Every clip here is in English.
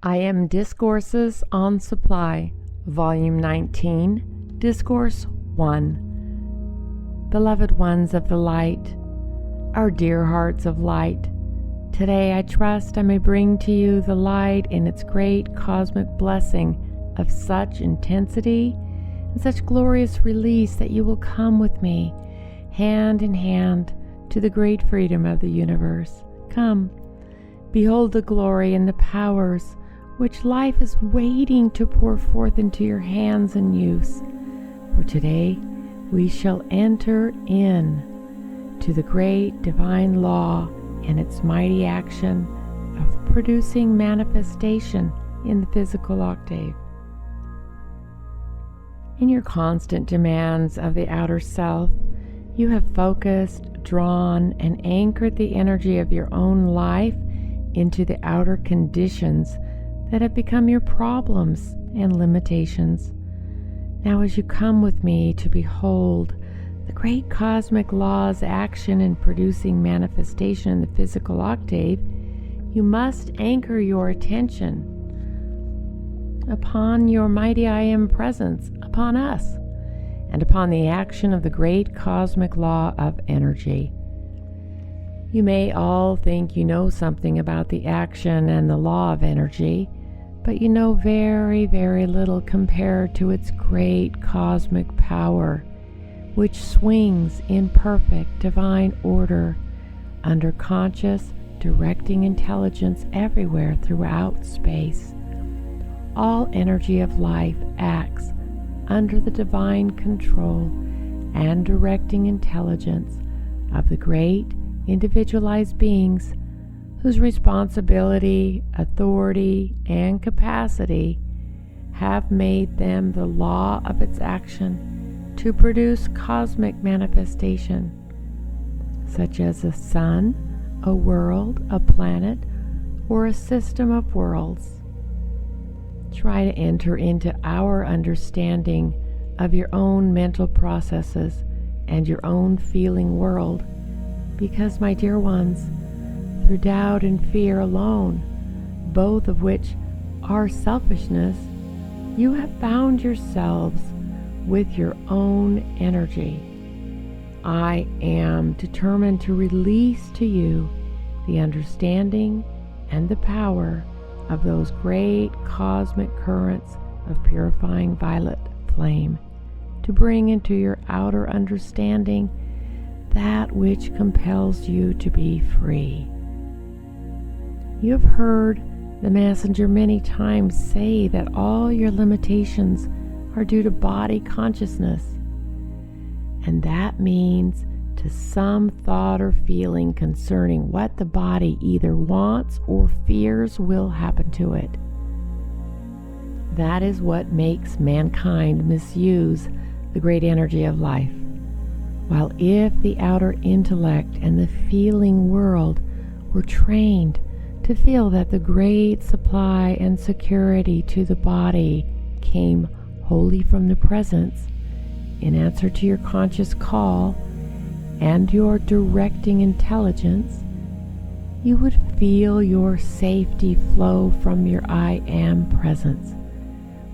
I Am Discourses on Supply, Volume 19, Discourse 1. Beloved ones of the light, our dear hearts of light, today I trust I may bring to you the light in its great cosmic blessing of such intensity and such glorious release that you will come with me, hand in hand, to the great freedom of the universe. Come, behold the glory and the powers which life is waiting to pour forth into your hands and use. For today we shall enter in to the great divine law and its mighty action of producing manifestation in the physical octave. In your constant demands of the outer self, you have focused, drawn, and anchored the energy of your own life into the outer conditions that have become your problems and limitations. Now, as you come with me to behold the great cosmic law's action in producing manifestation in the physical octave, you must anchor your attention upon your mighty I Am presence, upon us, and upon the action of the great cosmic law of energy. You may all think you know something about the action and the law of energy, but you know very, very little compared to its great cosmic power, which swings in perfect divine order under conscious, directing intelligence everywhere throughout space. All energy of life acts under the divine control and directing intelligence of the great individualized beings whose responsibility, authority, and capacity have made them the law of its action to produce cosmic manifestation, such as a sun, a world, a planet, or a system of worlds. Try to enter into our understanding of your own mental processes and your own feeling world, because, my dear ones, through doubt and fear alone, both of which are selfishness, you have bound yourselves with your own energy. I am determined to release to you the understanding and the power of those great cosmic currents of purifying violet flame, to bring into your outer understanding that which compels you to be free. You have heard the messenger many times say that all your limitations are due to body consciousness, and that means to some thought or feeling concerning what the body either wants or fears will happen to it. That is what makes mankind misuse the great energy of life. While if the outer intellect and the feeling world were trained to feel that the great supply and security to the body came wholly from the presence, in answer to your conscious call and your directing intelligence, you would feel your safety flow from your I Am presence,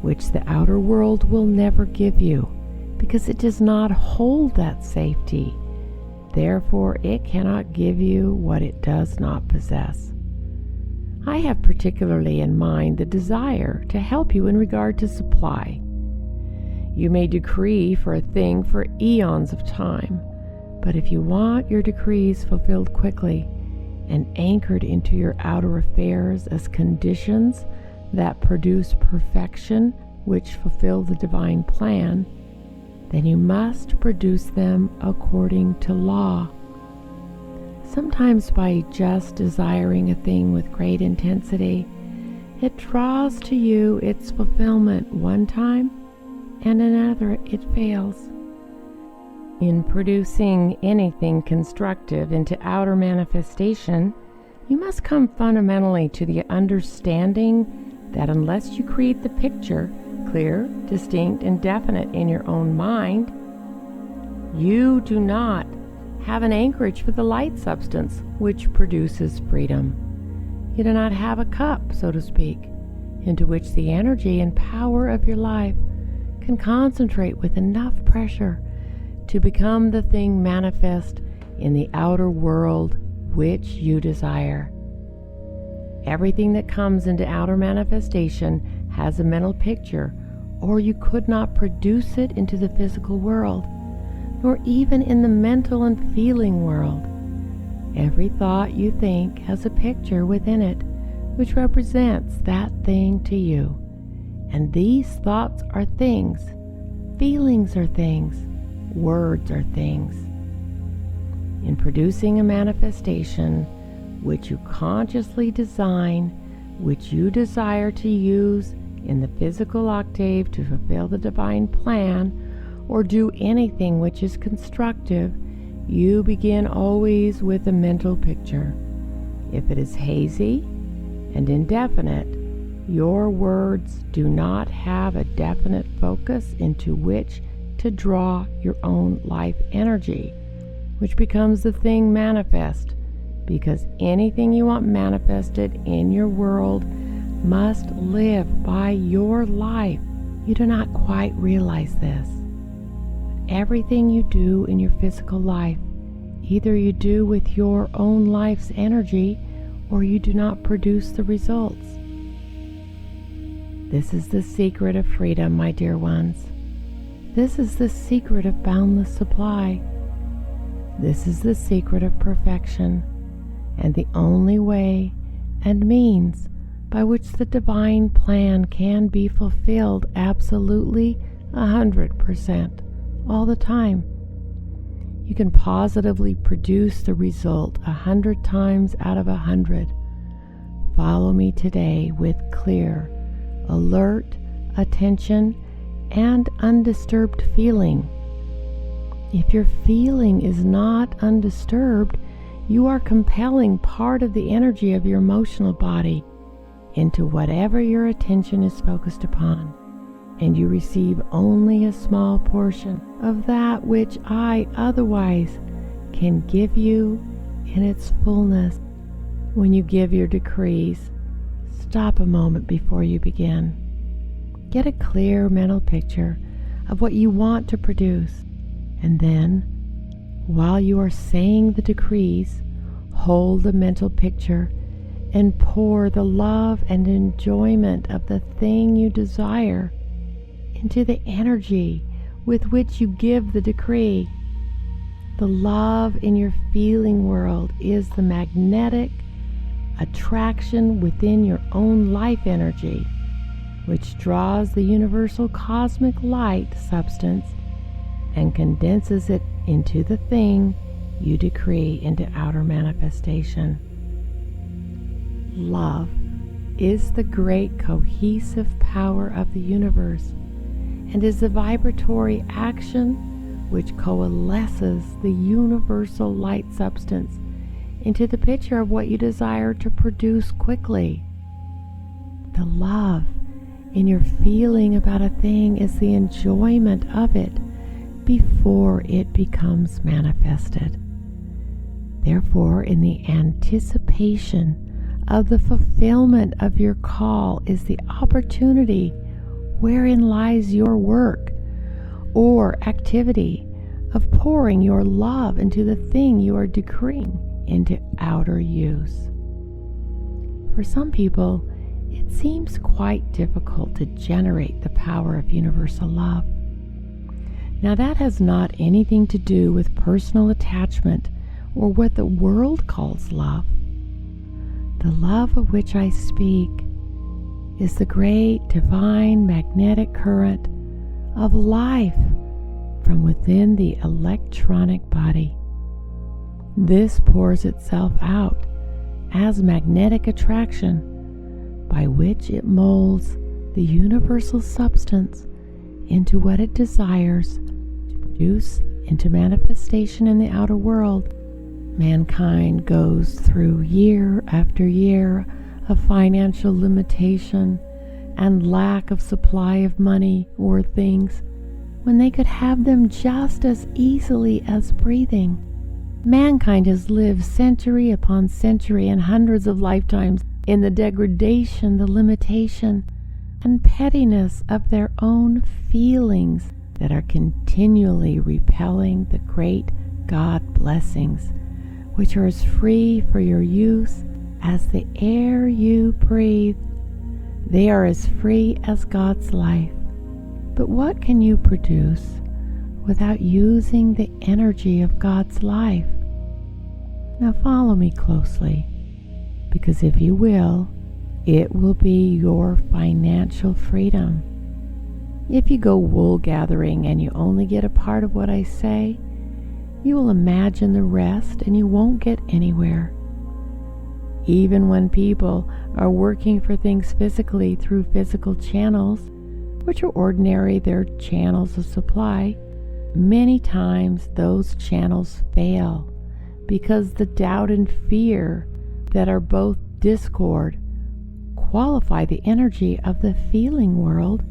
which the outer world will never give you, because it does not hold that safety. Therefore, it cannot give you what it does not possess. I have particularly in mind the desire to help you in regard to supply. You may decree for a thing for eons of time, but if you want your decrees fulfilled quickly and anchored into your outer affairs as conditions that produce perfection which fulfill the divine plan, then you must produce them according to law. Sometimes by just desiring a thing with great intensity, it draws to you its fulfillment one time, and another it fails. In producing anything constructive into outer manifestation, you must come fundamentally to the understanding that unless you create the picture clear, distinct, and definite in your own mind, you do not have an anchorage for the light substance which produces freedom. You do not have a cup, so to speak, into which the energy and power of your life can concentrate with enough pressure to become the thing manifest in the outer world which you desire. Everything that comes into outer manifestation has a mental picture, or you could not produce it into the physical world, nor even in the mental and feeling world. Every thought you think has a picture within it, which represents that thing to you. And these thoughts are things, feelings are things, words are things. In producing a manifestation which you consciously design, which you desire to use in the physical octave to fulfill the divine plan, or do anything which is constructive, you begin always with a mental picture. If it is hazy and indefinite, your words do not have a definite focus into which to draw your own life energy, which becomes the thing manifest, because anything you want manifested in your world must live by your life. You do not quite realize this. But everything you do in your physical life, either you do with your own life's energy or you do not produce the results. This is the secret of freedom, my dear ones. This is the secret of boundless supply. This is the secret of perfection, and the only way and means by which the divine plan can be fulfilled absolutely 100% all the time. You can positively produce the result 100 times out of 100. Follow me today with clear, alert attention and undisturbed feeling. If your feeling is not undisturbed, you are compelling part of the energy of your emotional body into whatever your attention is focused upon, and you receive only a small portion of that which I otherwise can give you in its fullness. When you give your decrees, stop a moment before you begin. Get a clear mental picture of what you want to produce, and then, while you are saying the decrees, hold the mental picture and pour the love and enjoyment of the thing you desire into the energy with which you give the decree. The love in your feeling world is the magnetic attraction within your own life energy, which draws the universal cosmic light substance and condenses it into the thing you decree into outer manifestation. Love is the great cohesive power of the universe and is the vibratory action which coalesces the universal light substance into the picture of what you desire to produce quickly. The love in your feeling about a thing is the enjoyment of it before it becomes manifested. Therefore, in the anticipation of the fulfillment of your call is the opportunity wherein lies your work or activity of pouring your love into the thing you are decreeing into outer use. For some people, it seems quite difficult to generate the power of universal love. Now, that has not anything to do with personal attachment or what the world calls love. The love of which I speak is the great divine magnetic current of life from within the electronic body. This pours itself out as magnetic attraction, by which it molds the universal substance into what it desires to produce into manifestation in the outer world. Mankind goes through year after year of financial limitation and lack of supply of money or things when they could have them just as easily as breathing. Mankind has lived century upon century and hundreds of lifetimes in the degradation, the limitation and pettiness of their own feelings that are continually repelling the great God blessings, which are as free for your use as the air you breathe. They are as free as God's life. But what can you produce without using the energy of God's life? Now follow me closely, because if you will, it will be your financial freedom. If you go wool gathering and you only get a part of what I say, you will imagine the rest and you won't get anywhere. Even when people are working for things physically through physical channels, which are ordinarily their channels of supply, many times those channels fail because the doubt and fear that are both discord qualify the energy of the feeling world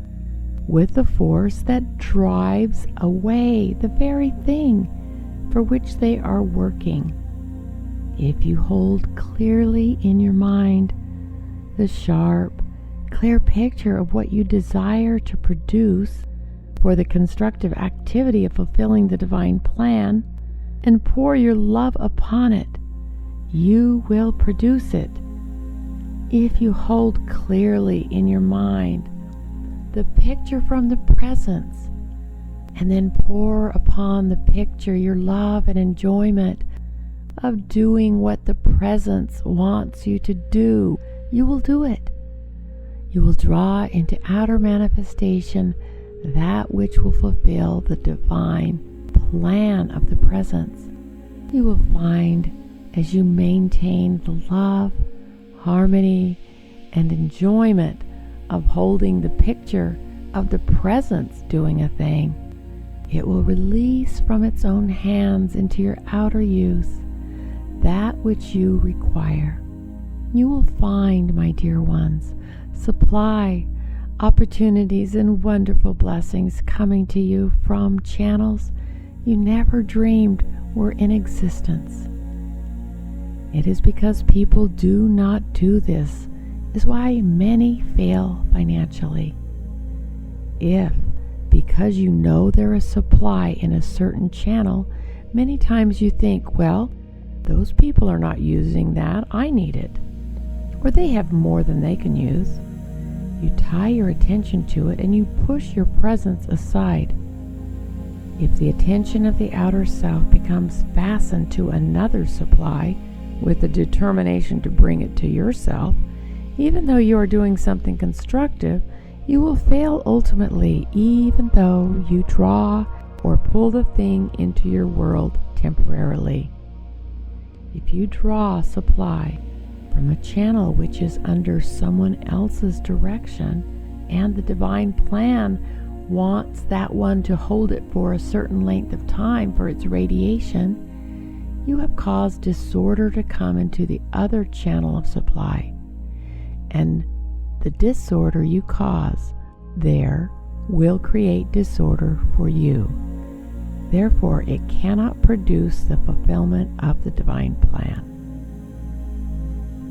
with the force that drives away the very thing for which they are working. If you hold clearly in your mind the sharp, clear picture of what you desire to produce for the constructive activity of fulfilling the divine plan, and pour your love upon it, you will produce it. If you hold clearly in your mind the picture from the presence, and then pour upon the picture your love and enjoyment of doing what the presence wants you to do, you will do it. You will draw into outer manifestation that which will fulfill the divine plan of the presence. You will find, as you maintain the love, harmony, and enjoyment of holding the picture of the presence doing a thing, it will release from its own hands into your outer use that which you require. You will find, my dear ones, supply, opportunities, and wonderful blessings coming to you from channels you never dreamed were in existence. It is because people do not do this is why many fail financially. If, because you know there is supply in a certain channel, many times you think, well, those people are not using that, I need it. Or they have more than they can use. You tie your attention to it and you push your presence aside. If the attention of the outer self becomes fastened to another supply with the determination to bring it to yourself, even though you are doing something constructive, you will fail ultimately, even though you draw or pull the thing into your world temporarily. If you draw supply from a channel which is under someone else's direction, and the divine plan wants that one to hold it for a certain length of time for its radiation, you have caused disorder to come into the other channel of supply. And the disorder you cause there will create disorder for you. Therefore, it cannot produce the fulfillment of the divine plan.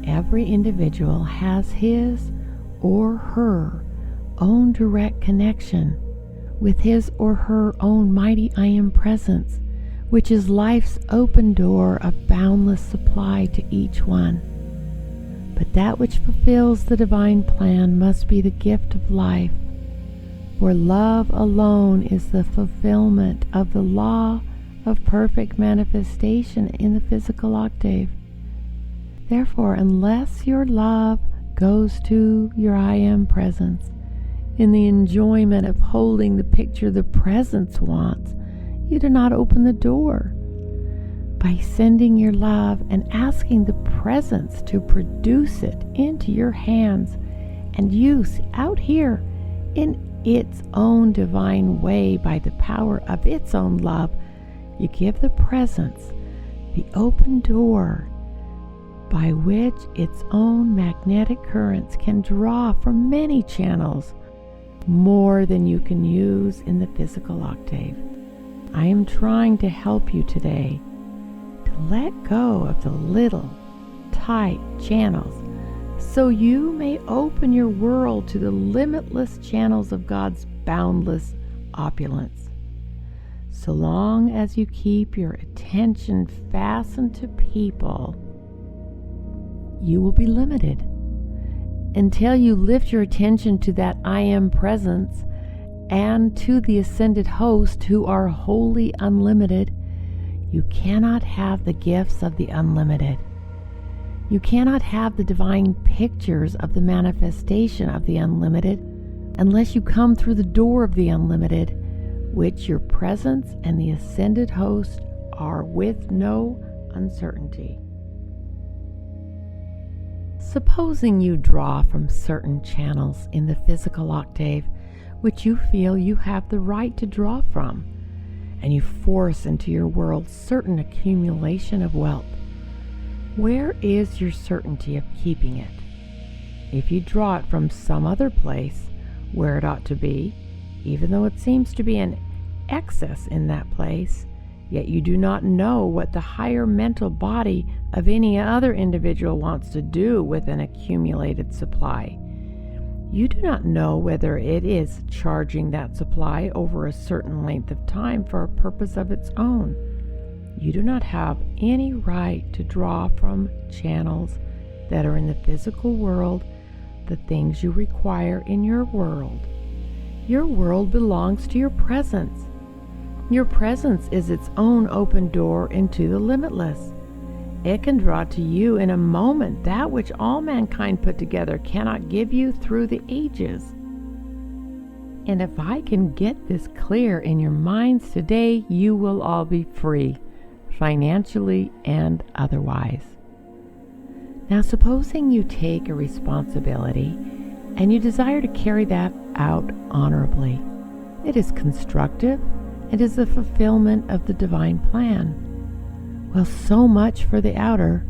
Every individual has his or her own direct connection with his or her own mighty I Am presence, which is life's open door of boundless supply to each one. But that which fulfills the divine plan must be the gift of life, for love alone is the fulfillment of the law of perfect manifestation in the physical octave. Therefore, unless your love goes to your I Am presence in the enjoyment of holding the picture the presence wants, you do not open the door. By sending your love and asking the presence to produce it into your hands and use out here in its own divine way by the power of its own love, you give the presence the open door by which its own magnetic currents can draw from many channels more than you can use in the physical octave. I am trying to help you today to let go of the little, tight channels so you may open your world to the limitless channels of God's boundless opulence. So long as you keep your attention fastened to people, you will be limited. Until you lift your attention to that I Am presence and to the ascended host who are wholly unlimited, you cannot have the gifts of the unlimited. You cannot have the divine pictures of the manifestation of the unlimited unless you come through the door of the unlimited, which your presence and the ascended host are with no uncertainty. Supposing you draw from certain channels in the physical octave which you feel you have the right to draw from, and you force into your world certain accumulation of wealth. Where is your certainty of keeping it? If you draw it from some other place where it ought to be, even though it seems to be an excess in that place, yet you do not know what the higher mental body of any other individual wants to do with an accumulated supply. You do not know whether it is charging that supply over a certain length of time for a purpose of its own. You do not have any right to draw from channels that are in the physical world the things you require in your world. Your world belongs to your presence. Your presence is its own open door into the limitless. It can draw to you in a moment that which all mankind put together cannot give you through the ages. And if I can get this clear in your minds today, you will all be free, financially and otherwise. Now, supposing you take a responsibility and you desire to carry that out honorably. It is constructive. It is the fulfillment of the divine plan. Well, so much for the outer,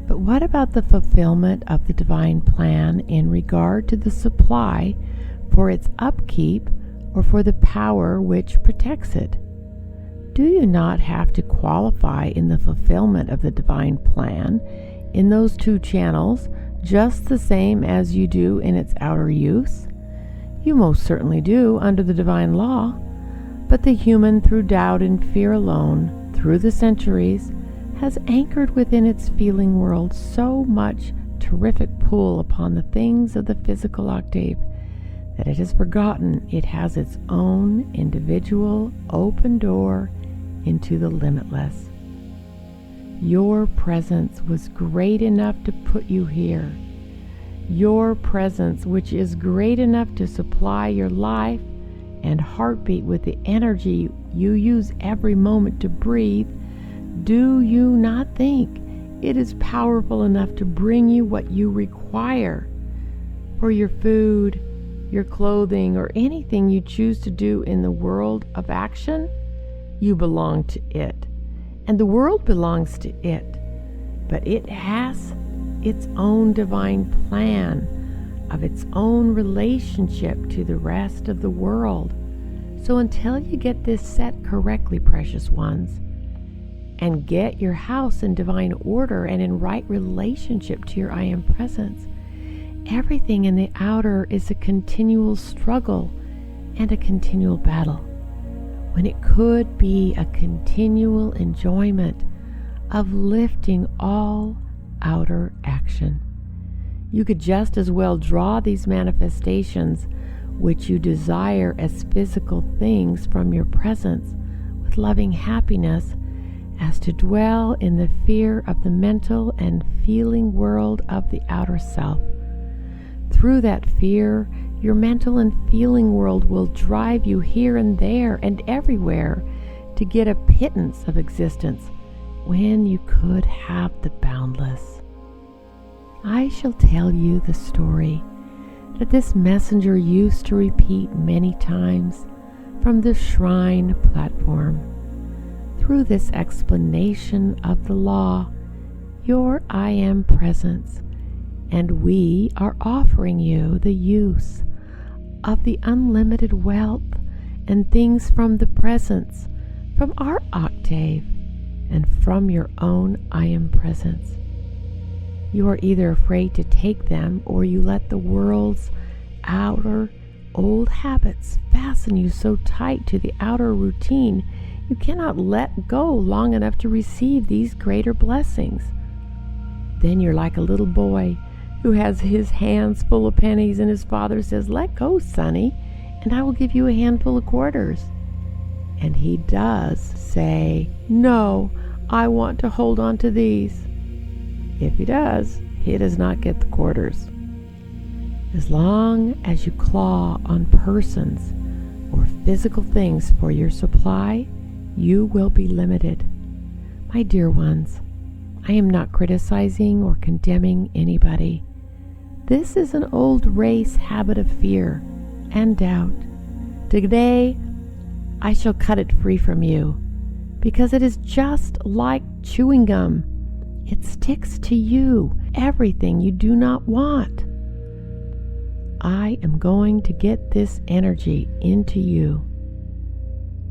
but what about the fulfillment of the divine plan in regard to the supply for its upkeep or for the power which protects it? Do you not have to qualify in the fulfillment of the divine plan in those two channels just the same as you do in its outer use? You most certainly do under the divine law, but the human, through doubt and fear alone, through the centuries, has anchored within its feeling world so much terrific pull upon the things of the physical octave that it has forgotten it has its own individual open door into the limitless. Your presence was great enough to put you here. Your presence, which is great enough to supply your life and heartbeat with the energy you use every moment to breathe, do you not think it is powerful enough to bring you what you require for your food, your clothing, or anything you choose to do in the world of action? You belong to it, and the world belongs to it, but it has its own divine plan of its own relationship to the rest of the world. So until you get this set correctly, precious ones, and get your house in divine order and in right relationship to your I Am presence, everything in the outer is a continual struggle and a continual battle, when it could be a continual enjoyment of lifting all outer action. You could just as well draw these manifestations which you desire as physical things from your presence with loving happiness as to dwell in the fear of the mental and feeling world of the outer self. Through that fear, your mental and feeling world will drive you here and there and everywhere to get a pittance of existence when you could have the boundless. I shall tell you the story that this messenger used to repeat many times from the shrine platform. Through this explanation of the law, your I Am presence and we are offering you the use of the unlimited wealth and things from the presence, from our octave, and from your own I Am presence. You are either afraid to take them, or you let the world's outer old habits fasten you so tight to the outer routine you cannot let go long enough to receive these greater blessings. Then you're like a little boy who has his hands full of pennies, and his father says, "Let go, sonny, and I will give you a handful of quarters." And he does say, "No, I want to hold on to these." If he does, he does not get the quarters. As long as you claw on persons or physical things for your supply, you will be limited. My dear ones, I am not criticizing or condemning anybody. This is an old race habit of fear and doubt. Today, I shall cut it free from you, because it is just like chewing gum. It sticks to you everything you do not want. I am going to get this energy into you.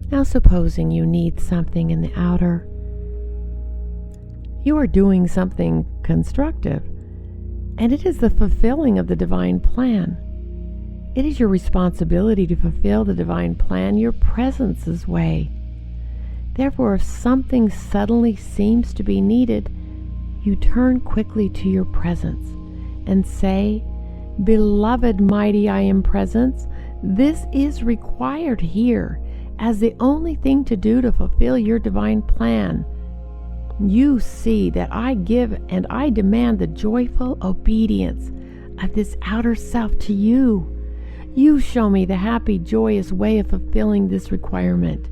Now, supposing you need something in the outer, you are doing something constructive, and it is the fulfilling of the divine plan. It is your responsibility to fulfill the divine plan your presence's way. Therefore, if something suddenly seems to be needed, you turn quickly to your presence and say, "Beloved mighty I Am Presence, this is required here as the only thing to do to fulfill your divine plan. You see that I give and I demand the joyful obedience of this outer self to you. You show me the happy, joyous way of fulfilling this requirement.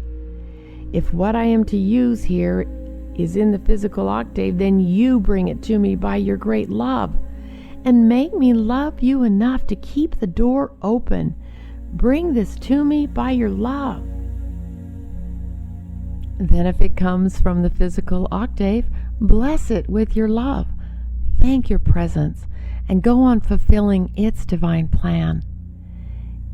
If what I am to use here is in the physical octave, then you bring it to me by your great love, and make me love you enough to keep the door open. Bring this to me by your love." Then if it comes from the physical octave, bless it with your love. Thank your presence and go on fulfilling its divine plan.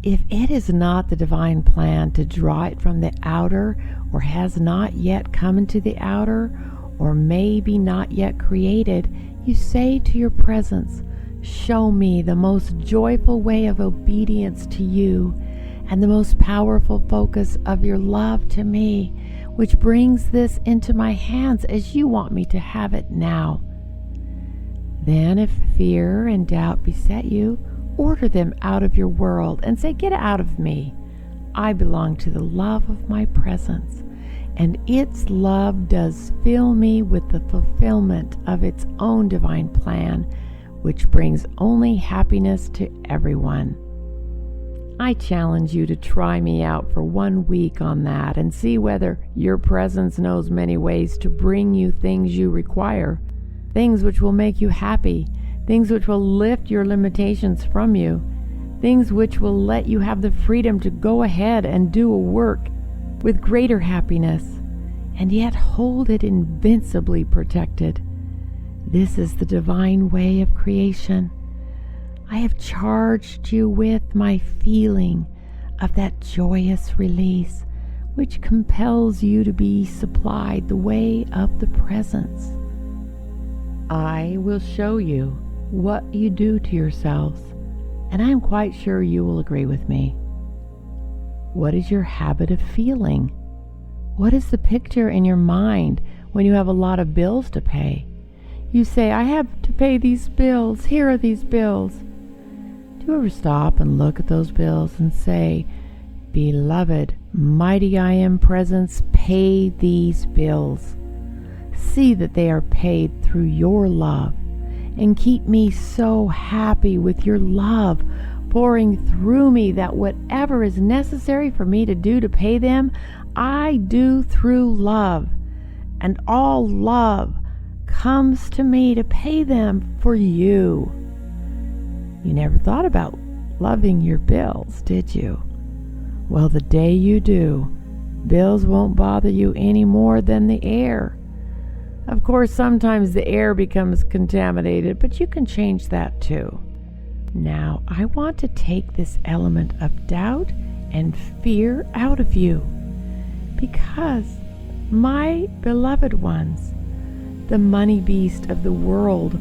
If it is not the divine plan to draw it from the outer, or has not yet come into the outer, or may be not yet created, you say to your presence, "Show me the most joyful way of obedience to you and the most powerful focus of your love to me, which brings this into my hands as you want me to have it now." Then if fear and doubt beset you, order them out of your world and say, "Get out of me. I belong to the love of my presence, and its love does fill me with the fulfillment of its own divine plan, which brings only happiness to everyone." I challenge you to try me out for 1 week on that and see whether your presence knows many ways to bring you things you require, things which will make you happy, things which will lift your limitations from you, things which will let you have the freedom to go ahead and do a work with greater happiness, and yet hold it invincibly protected. This is the divine way of creation. I have charged you with my feeling of that joyous release, which compels you to be supplied the way of the presence. I will show you what you do to yourselves, and I am quite sure you will agree with me. What is your habit of feeling? What is the picture in your mind when you have a lot of bills to pay? You say, "I have to pay these bills. Here are these bills." Do you ever stop and look at those bills and say, "Beloved, mighty I Am Presence, pay these bills. See that they are paid through your love, and keep me so happy with your love pouring through me that whatever is necessary for me to do to pay them, I do through love, and all love comes to me to pay them for you." You never thought about loving your bills, did you? Well, the day you do, bills won't bother you any more than the air. Of course, sometimes the air becomes contaminated, but you can change that too. Now, I want to take this element of doubt and fear out of you, because, my beloved ones, the money beast of the world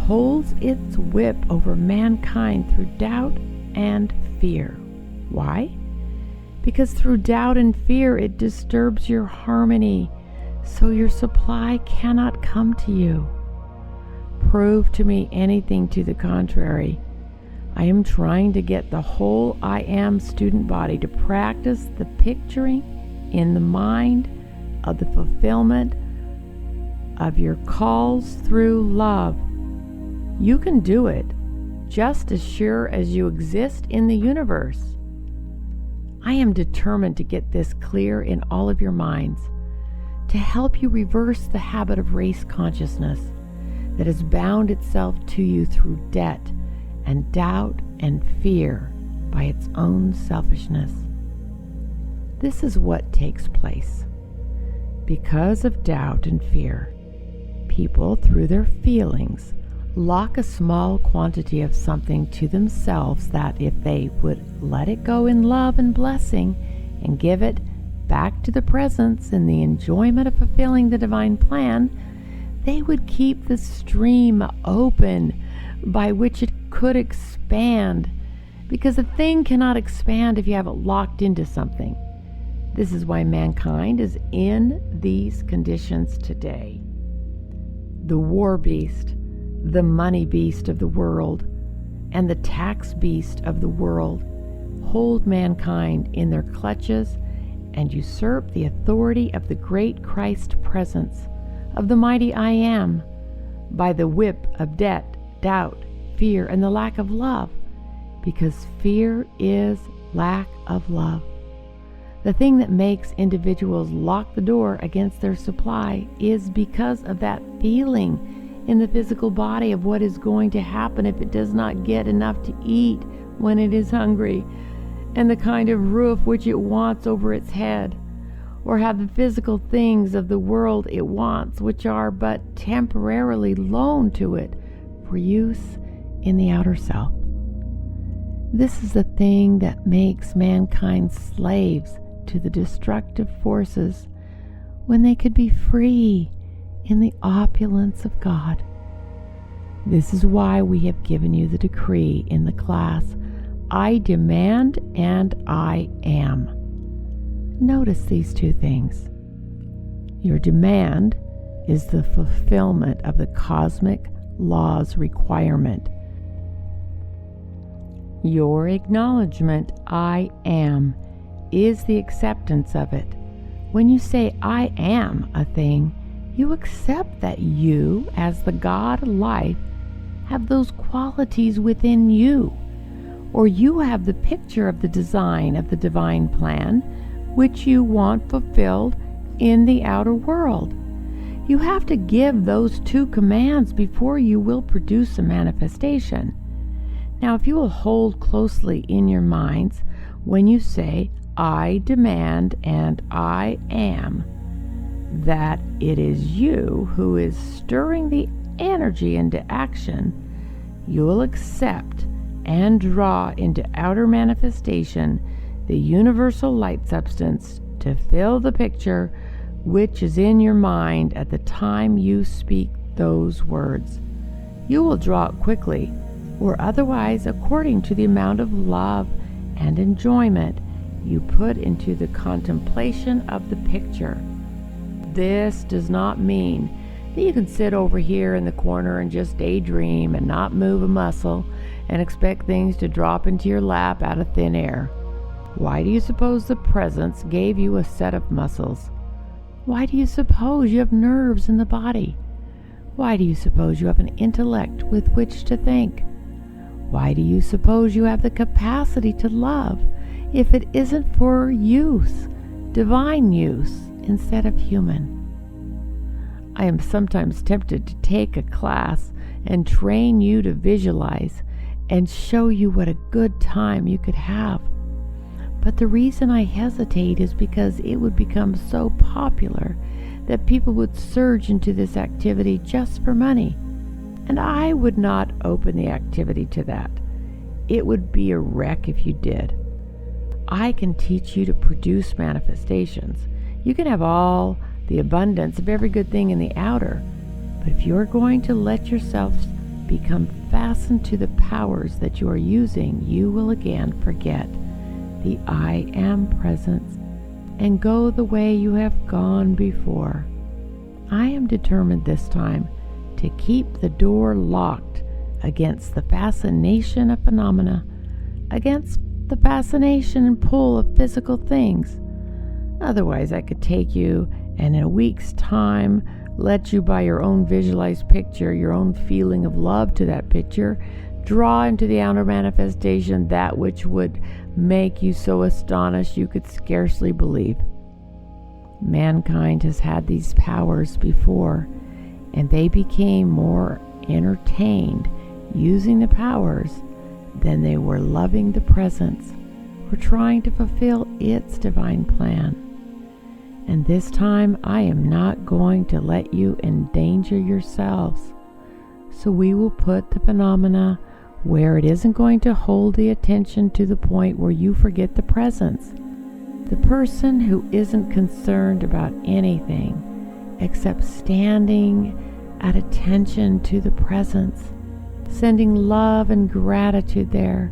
holds its whip over mankind through doubt and fear. Why? Because through doubt and fear it disturbs your harmony, so your supply cannot come to you. Prove to me anything to the contrary. I am trying to get the whole I Am student body to practice the picturing in the mind of the fulfillment of your calls through love. You can do it, just as sure as you exist in the universe. I am determined to get this clear in all of your minds, to help you reverse the habit of race consciousness that has bound itself to you through debt and doubt and fear by its own selfishness. This is what takes place. Because of doubt and fear, people, through their feelings, lock a small quantity of something to themselves that, if they would let it go in love and blessing and give it back to the presence in the enjoyment of fulfilling the divine plan, they would keep the stream open by which it could expand, because a thing cannot expand if you have it locked into something. This is why mankind is in these conditions today. The war beast, the money beast of the world, and the tax beast of the world hold mankind in their clutches and usurp the authority of the great Christ presence, of the mighty I Am, by the whip of debt, doubt, fear, and the lack of love, because fear is lack of love. The thing that makes individuals lock the door against their supply is because of that feeling in the physical body of what is going to happen if it does not get enough to eat when it is hungry, and the kind of roof which it wants over its head, or have the physical things of the world it wants, which are but temporarily loaned to it for use in the outer self. This is the thing that makes mankind slaves to the destructive forces when they could be free in the opulence of God. This is why we have given you the decree in the class, I demand and I am. Notice these two things. Your demand is the fulfillment of the cosmic law's requirement. Your acknowledgement, I am, is the acceptance of it. When you say, I am a thing, you accept that you, as the God life, have those qualities within you, or you have the picture of the design of the divine plan which you want fulfilled in the outer world. You have to give those two commands before you will produce a manifestation. Now, if you will hold closely in your minds when you say, I demand and I am, that it is you who is stirring the energy into action, you will accept and draw into outer manifestation the universal light substance to fill the picture which is in your mind at the time you speak those words. You will draw it quickly, or otherwise according to the amount of love and enjoyment you put into the contemplation of the picture. This does not mean that you can sit over here in the corner and just daydream and not move a muscle and expect things to drop into your lap out of thin air. Why do you suppose the presence gave you a set of muscles? Why do you suppose you have nerves in the body? Why do you suppose you have an intellect with which to think? Why do you suppose you have the capacity to love if it isn't for use, divine use, instead of human? I am sometimes tempted to take a class and train you to visualize and show you what a good time you could have. But the reason I hesitate is because it would become so popular that people would surge into this activity just for money. And I would not open the activity to that. It would be a wreck if you did. I can teach you to produce manifestations. You can have all the abundance of every good thing in the outer, but if you're going to let yourself become fastened to the powers that you are using, you will again forget the I Am presence and go the way you have gone before. I am determined this time to keep the door locked against the fascination of phenomena, against the fascination and pull of physical things. Otherwise, I could take you and in a week's time let you by your own visualized picture, your own feeling of love to that picture, draw into the outer manifestation that which would make you so astonished you could scarcely believe. Mankind has had these powers before, and they became more entertained using the powers than they were loving the presence or trying to fulfill its divine plan. And this time I am not going to let you endanger yourselves. So we will put the phenomena where it isn't going to hold the attention to the point where you forget the presence. The person who isn't concerned about anything except standing at attention to the presence, sending love and gratitude there,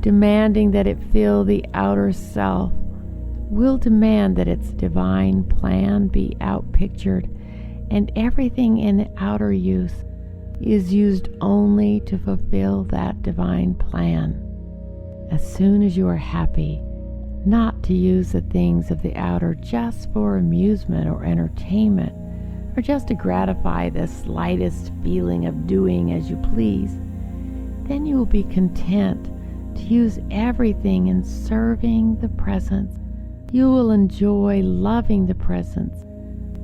demanding that it fill the outer self, will demand that its divine plan be outpictured, and everything in the outer use is used only to fulfill that divine plan. As soon as you are happy not to use the things of the outer just for amusement or entertainment, or just to gratify the slightest feeling of doing as you please, then you will be content to use everything in serving the presence. You will enjoy loving the presence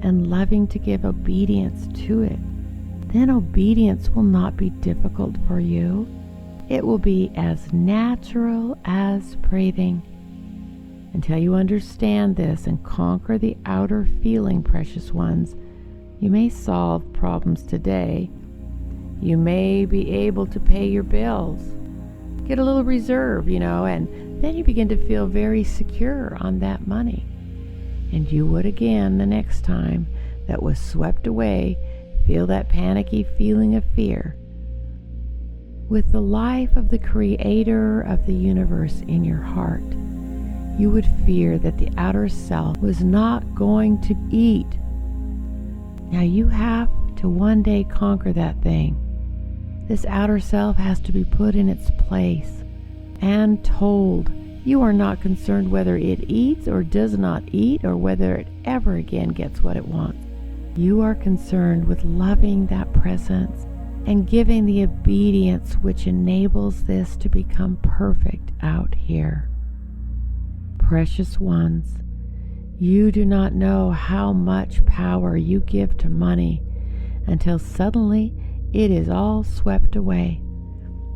and loving to give obedience to it. Then obedience will not be difficult for you. It will be as natural as breathing. Until you understand this and conquer the outer feeling, precious ones, you may solve problems today. You may be able to pay your bills, get a little reserve, and then you begin to feel very secure on that money. And you would again the next time that was swept away feel that panicky feeling of fear. With the life of the Creator of the universe in your heart, you would fear that the outer self was not going to eat. Now you have to one day conquer that thing. This outer self has to be put in its place and told you are not concerned whether it eats or does not eat, or whether it ever again gets what it wants. You are concerned with loving that presence and giving the obedience which enables this to become perfect out here. Precious ones, you do not know how much power you give to money until suddenly it is all swept away.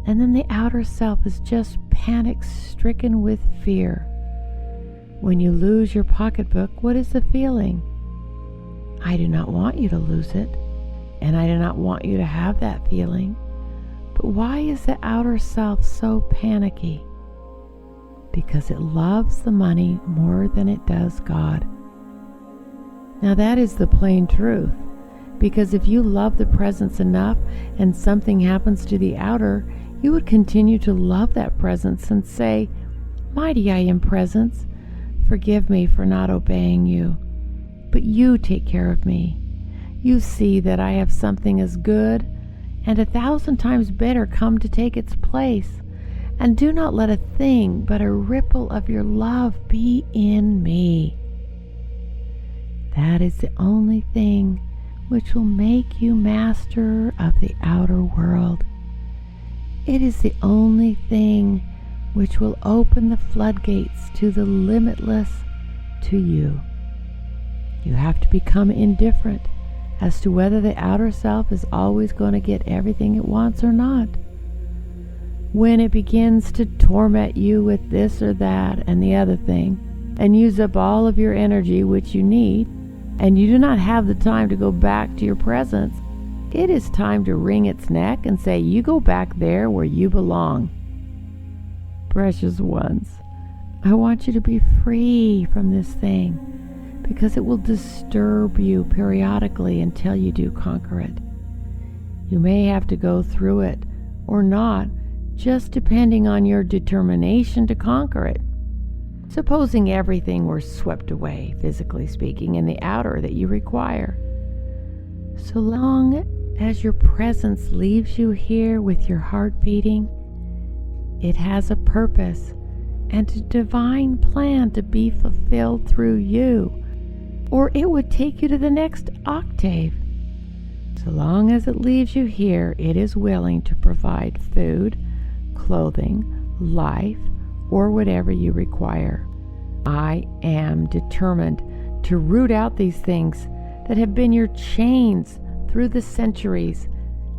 And then the outer self is just panic-stricken with fear. When you lose your pocketbook, what is the feeling? I do not want you to lose it, and I do not want you to have that feeling. But why is the outer self so panicky? Because it loves the money more than it does God. Now that is the plain truth, because if you love the presence enough and something happens to the outer, you would continue to love that presence and say, Mighty I Am Presence, forgive me for not obeying you, but you take care of me. You see that I have something as good and 1,000 times better come to take its place, and do not let a thing but a ripple of your love be in me. That is the only thing which will make you master of the outer world. It is the only thing which will open the floodgates to the limitless to you. You have to become indifferent as to whether the outer self is always going to get everything it wants or not. When it begins to torment you with this or that and the other thing, and use up all of your energy which you need, and you do not have the time to go back to your presence, it is time to wring its neck and say, you go back there where you belong. Precious ones, I want you to be free from this thing, because it will disturb you periodically until you do conquer it. You may have to go through it or not, just depending on your determination to conquer it. Supposing everything were swept away, physically speaking, in the outer that you require. So long as your presence leaves you here with your heart beating, it has a purpose and a divine plan to be fulfilled through you, or it would take you to the next octave. So long as it leaves you here, it is willing to provide food, clothing, life, or whatever you require. I am determined to root out these things that have been your chains through the centuries.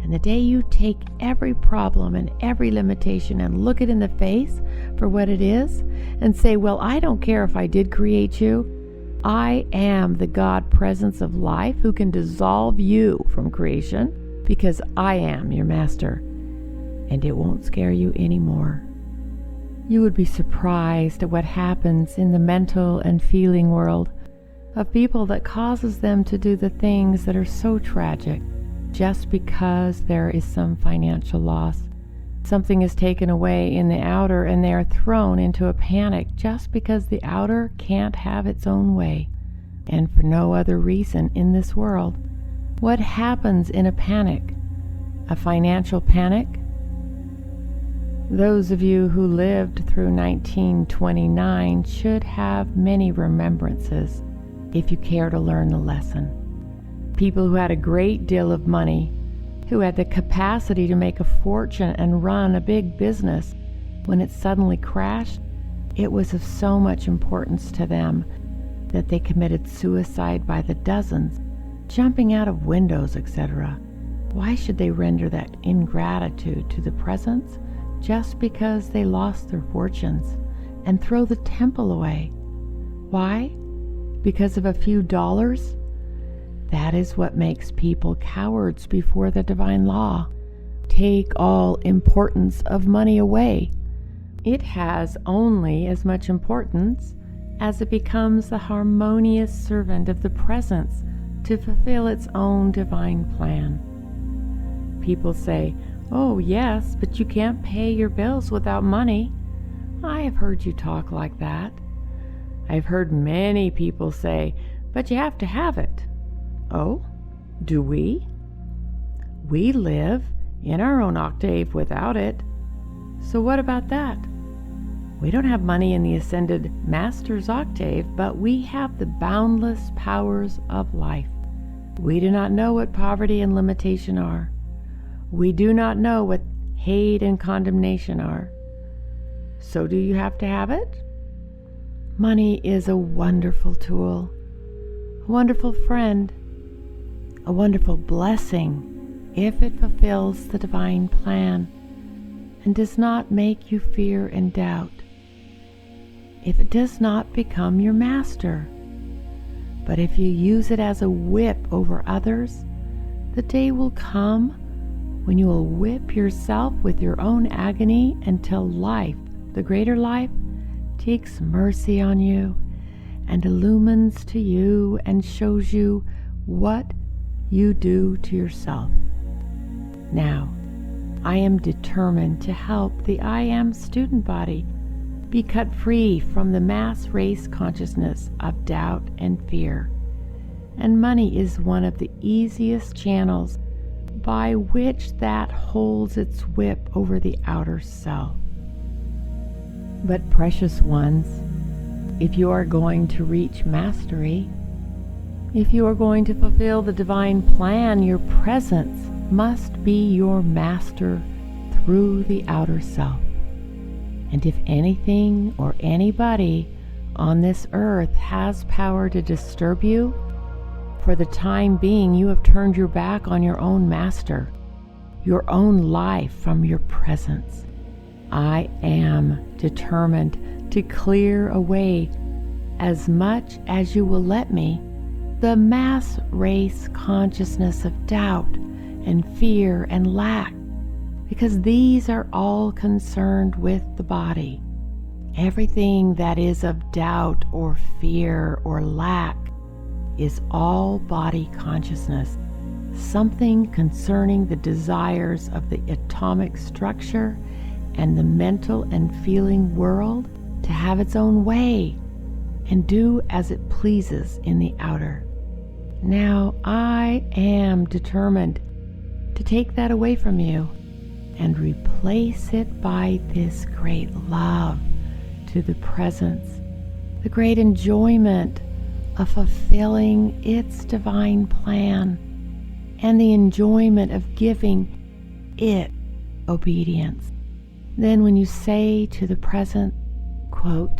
And the day you take every problem and every limitation and look it in the face for what it is and say, well, I don't care if I did create you. I am the God presence of life who can dissolve you from creation because I am your master, and it won't scare you anymore. You would be surprised at what happens in the mental and feeling world of people that causes them to do the things that are so tragic just because there is some financial loss. Something is taken away in the outer and they are thrown into a panic just because the outer can't have its own way, and for no other reason in this world. What happens in a panic? A financial panic? Those of you who lived through 1929 should have many remembrances if you care to learn the lesson. People who had a great deal of money, who had the capacity to make a fortune and run a big business, when it suddenly crashed, it was of so much importance to them that they committed suicide by the dozens, jumping out of windows, etc. Why should they render that ingratitude to the presence just because they lost their fortunes and throw the temple away? Why? Because of a few dollars? That is what makes people cowards before the divine law. Take all importance of money away. It has only as much importance as it becomes the harmonious servant of the presence to fulfill its own divine plan. People say, "Oh yes, but you can't pay your bills without money." I have heard you talk like that. I've heard many people say, "But you have to have it." Oh, do we? We live in our own octave without it. So what about that? We don't have money in the ascended master's octave, but we have the boundless powers of life. We do not know what poverty and limitation are. We do not know what hate and condemnation are. So do you have to have it? Money is a wonderful tool, a wonderful friend, a wonderful blessing if it fulfills the divine plan and does not make you fear and doubt, if it does not become your master. But if you use it as a whip over others, the day will come when you will whip yourself with your own agony until life, the greater life, takes mercy on you and illumines to you and shows you what you do to yourself. Now, I am determined to help the I Am student body be cut free from the mass race consciousness of doubt and fear. And money is one of the easiest channels by which that holds its whip over the outer self. But precious ones, if you are going to reach mastery, if you are going to fulfill the divine plan, your presence must be your master through the outer self. And if anything or anybody on this earth has power to disturb you, for the time being you have turned your back on your own master, your own life from your presence. I am determined to clear away, as much as you will let me, the mass race consciousness of doubt and fear and lack, because these are all concerned with the body. Everything that is of doubt or fear or lack is all body consciousness, something concerning the desires of the atomic structure and the mental and feeling world to have its own way and do as it pleases in the outer. Now I am determined to take that away from you and replace it by this great love to the presence, the great enjoyment of fulfilling its divine plan, and the enjoyment of giving it obedience. Then when you say to the present, quote,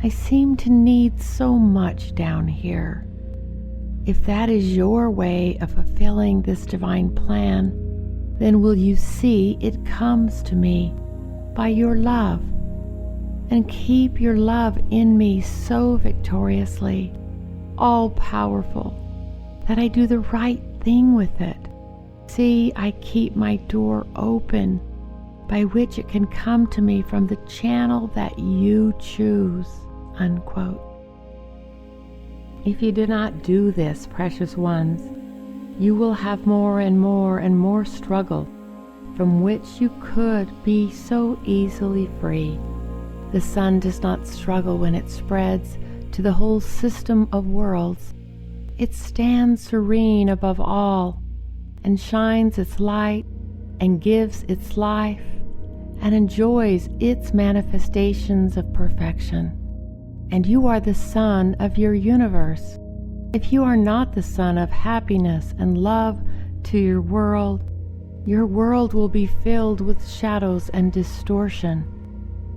I seem to need so much down here. If that is your way of fulfilling this divine plan, then will you see it comes to me by your love, and keep your love in me so victoriously, all powerful, that I do the right thing with it. See, I keep my door open by which it can come to me from the channel that you choose. Unquote. If you do not do this, precious ones, you will have more and more and more struggle from which you could be so easily free. The sun does not struggle when it spreads to the whole system of worlds. It stands serene above all and shines its light and gives its life and enjoys its manifestations of perfection. And you are the sun of your universe. If you are not the sun of happiness and love to your world will be filled with shadows and distortion,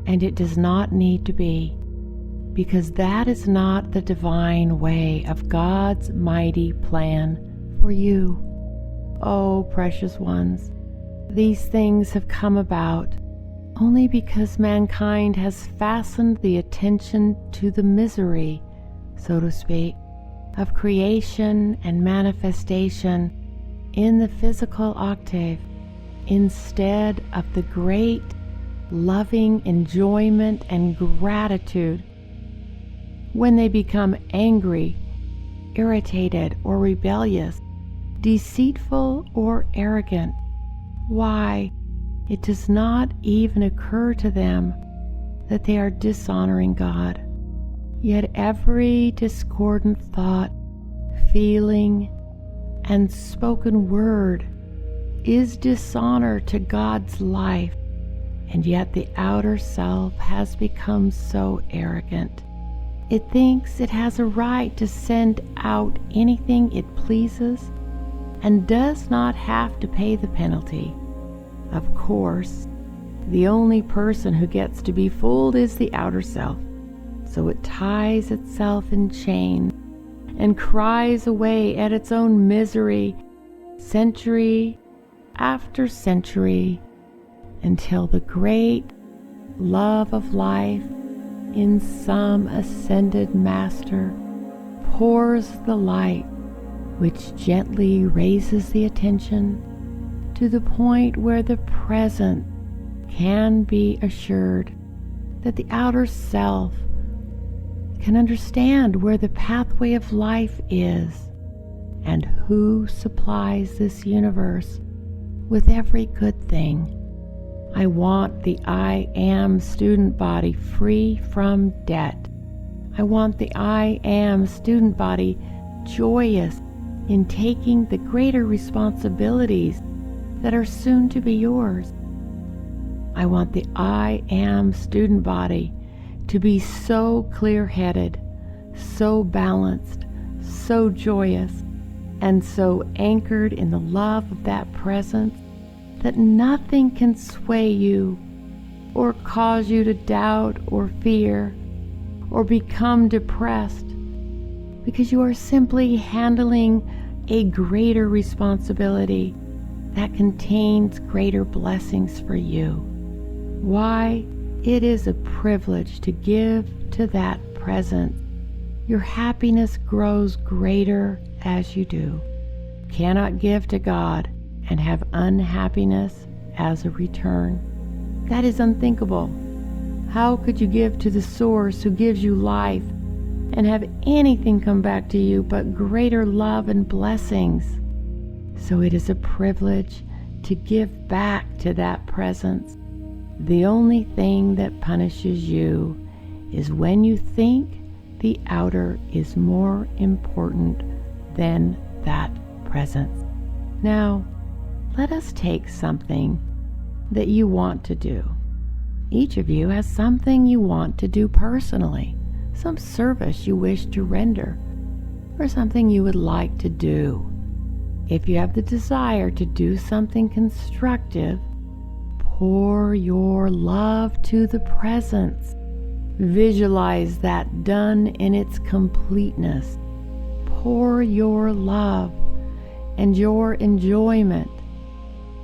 and it does not need to be, because that is not the divine way of God's mighty plan for you. Oh, precious ones, these things have come about only because mankind has fastened the attention to the misery, so to speak, of creation and manifestation in the physical octave, instead of the great loving enjoyment and gratitude. When they become angry, irritated, or rebellious, deceitful or arrogant, why, it does not even occur to them that they are dishonoring God. Yet every discordant thought, feeling, and spoken word is dishonor to God's life, and yet the outer self has become so arrogant. It thinks it has a right to send out anything it pleases and does not have to pay the penalty. Of course, the only person who gets to be fooled is the outer self, so it ties itself in chains and cries away at its own misery century after century, until the great love of life in some ascended master pours the light which gently raises the attention to the point where the present can be assured that the outer self can understand where the pathway of life is and who supplies this universe with every good thing. I want the I Am student body free from debt. I want the I Am student body joyous in taking the greater responsibilities that are soon to be yours. I want the I Am student body to be so clear-headed, so balanced, so joyous, and so anchored in the love of that presence that nothing can sway you or cause you to doubt or fear or become depressed, because you are simply handling a greater responsibility that contains greater blessings for you. Why, it is a privilege to give to that present. Your happiness grows greater as you do. You cannot give to God and have unhappiness as a return. That is unthinkable. How could you give to the source who gives you life and have anything come back to you but greater love and blessings? So it is a privilege to give back to that presence. The only thing that punishes you is when you think the outer is more important than that presence. Now, let us take something that you want to do. Each of you has something you want to do personally, some service you wish to render, or something you would like to do. If you have the desire to do something constructive, pour your love to the presence. Visualize that done in its completeness. Pour your love and your enjoyment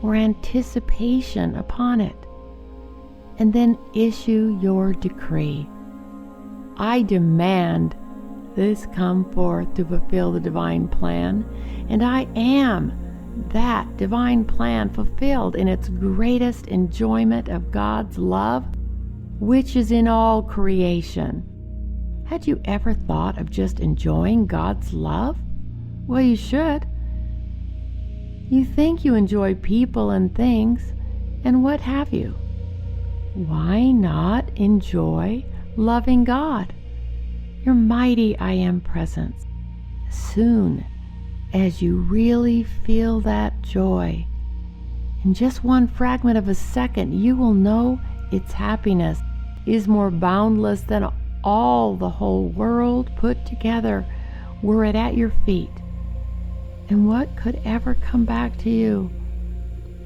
or anticipation upon it, and then issue your decree. I demand this come forth to fulfill the divine plan, and I am that divine plan fulfilled in its greatest enjoyment of God's love, which is in all creation. Had you ever thought of just enjoying God's love? Well, you should. You think you enjoy people and things, and what have you. Why not enjoy loving God, your mighty I Am presence? Soon as you really feel that joy, in just one fragment of a second, you will know its happiness is more boundless than all the whole world put together were it at your feet. And what could ever come back to you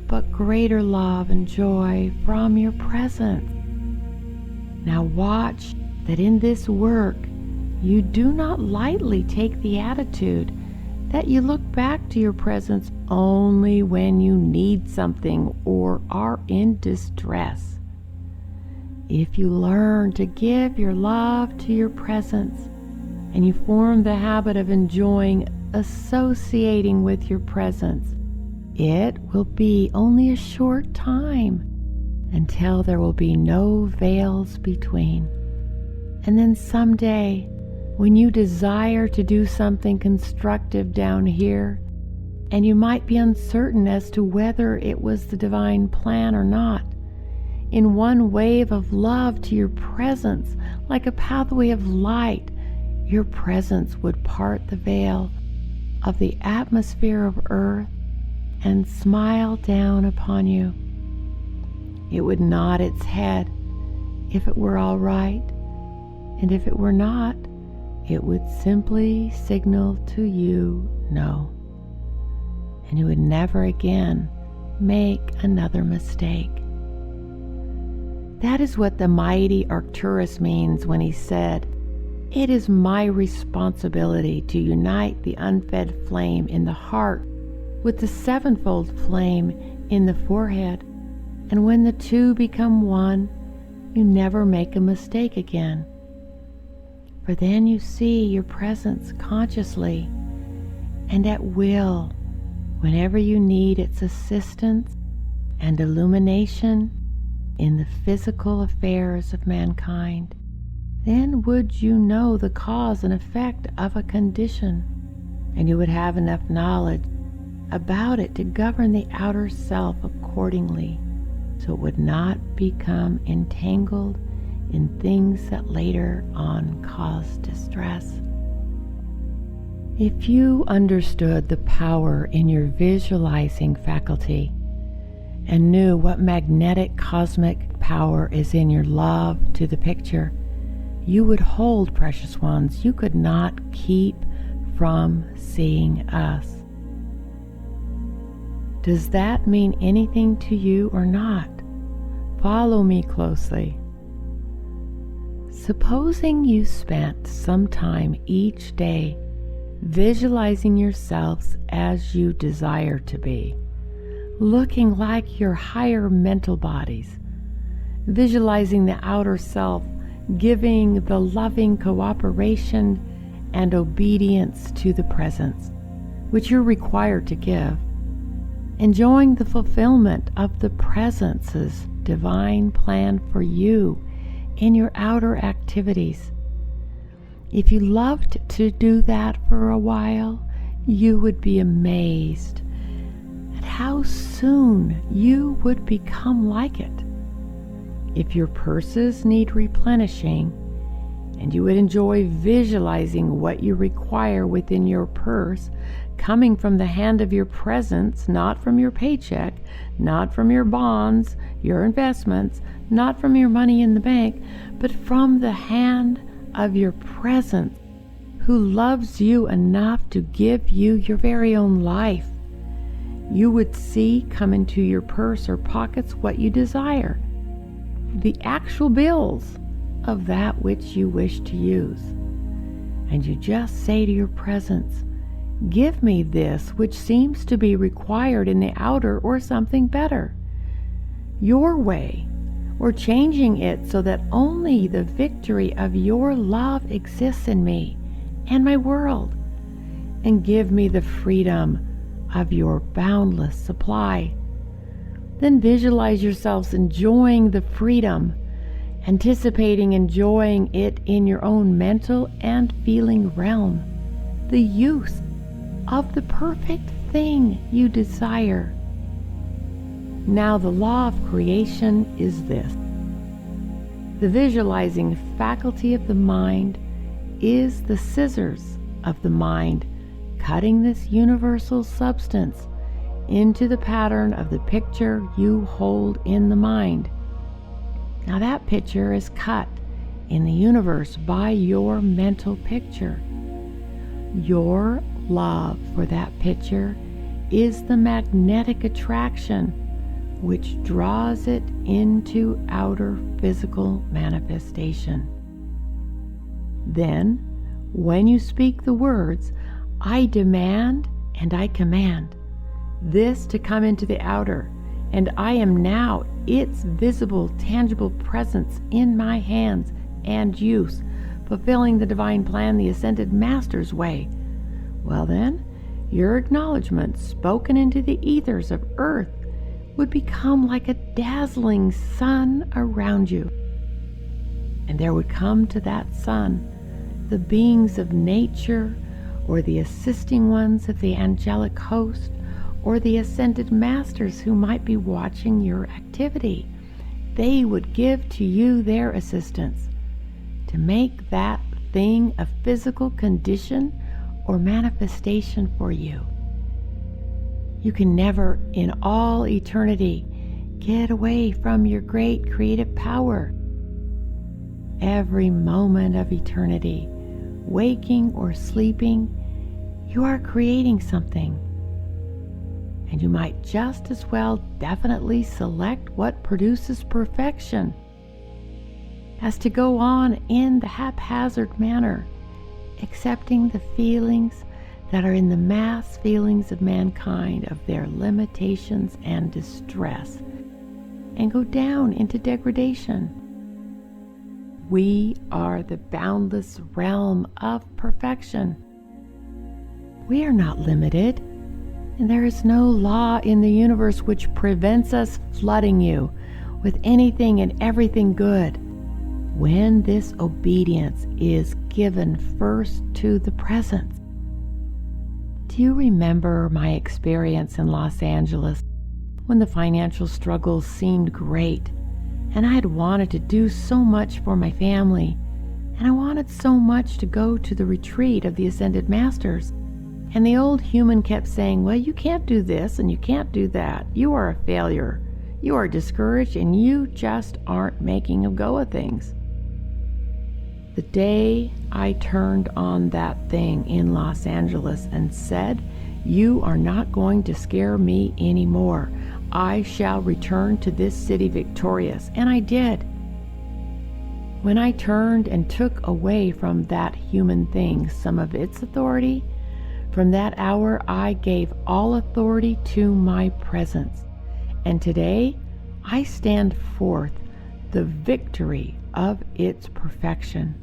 but greater love and joy from your presence? Now watch that in this work you do not lightly take the attitude that you look back to your presence only when you need something or are in distress. If you learn to give your love to your presence and you form the habit of enjoying associating with your presence, it will be only a short time until there will be no veils between. And then someday, when you desire to do something constructive down here, and you might be uncertain as to whether it was the divine plan or not, in one wave of love to your presence, like a pathway of light, your presence would part the veil of the atmosphere of earth and smile down upon you. It would nod its head if it were all right, and if it were not, it would simply signal to you no, and you would never again make another mistake. That is what the mighty Arcturus means when he said, "It is my responsibility to unite the unfed flame in the heart with the sevenfold flame in the forehead, and when the two become one, you never make a mistake again. For then you see your presence consciously and at will whenever you need its assistance and illumination in the physical affairs of mankind. Then would you know the cause and effect of a condition, and you would have enough knowledge about it to govern the outer self accordingly, so it would not become entangled in things that later on cause distress." If you understood the power in your visualizing faculty and knew what magnetic cosmic power is in your love to the picture, you would hold, precious ones, you could not keep from seeing us. Does that mean anything to you or not? Follow me closely. Supposing you spent some time each day visualizing yourselves as you desire to be, looking like your higher mental bodies, visualizing the outer self giving the loving cooperation and obedience to the presence, which you're required to give, enjoying the fulfillment of the presence's divine plan for you in your outer activities. If you loved to do that for a while, you would be amazed how soon you would become like it. If your purses need replenishing, and you would enjoy visualizing what you require within your purse, coming from the hand of your presence, not from your paycheck, not from your bonds, your investments, not from your money in the bank, but from the hand of your presence, who loves you enough to give you your very own life. You would see come into your purse or pockets what you desire, the actual bills of that which you wish to use. And you just say to your presence, give me this which seems to be required in the outer, or something better, your way, or changing it so that only the victory of your love exists in me and my world. And give me the freedom of your boundless supply. Then visualize yourselves enjoying the freedom, anticipating enjoying it in your own mental and feeling realm, the use of the perfect thing you desire. Now the law of creation is this. The visualizing faculty of the mind is the scissors of the mind, cutting this universal substance into the pattern of the picture you hold in the mind. Now that picture is cut in the universe by your mental picture. Your love for that picture is the magnetic attraction which draws it into outer physical manifestation. Then, when you speak the words, I demand and I command this to come into the outer, and I am now its visible, tangible presence in my hands and use, fulfilling the divine plan the ascended master's way. Well then, your acknowledgement spoken into the ethers of earth would become like a dazzling sun around you. And there would come to that sun the beings of nature, or the assisting ones of the angelic host, or the ascended masters who might be watching your activity. They would give to you their assistance to make that thing a physical condition or manifestation for you. You can never, in all eternity, get away from your great creative power. Every moment of eternity, waking or sleeping, you are creating something. And you might just as well definitely select what produces perfection as to go on in the haphazard manner, accepting the feelings that are in the mass feelings of mankind of their limitations and distress, and go down into degradation. We are the boundless realm of perfection. We are not limited, and there is no law in the universe which prevents us flooding you with anything and everything good when this obedience is given first to the presence. Do you remember my experience in Los Angeles when the financial struggles seemed great, and I had wanted to do so much for my family, and I wanted so much to go to the retreat of the Ascended Masters, and the old human kept saying, well, you can't do this and you can't do that. You are a failure. You are discouraged, and you just aren't making a go of things. The day I turned on that thing in Los Angeles and said, you are not going to scare me anymore. I shall return to this city victorious. And I did. When I turned and took away from that human thing some of its authority, from that hour I gave all authority to my presence. And today I stand forth the victory of its perfection.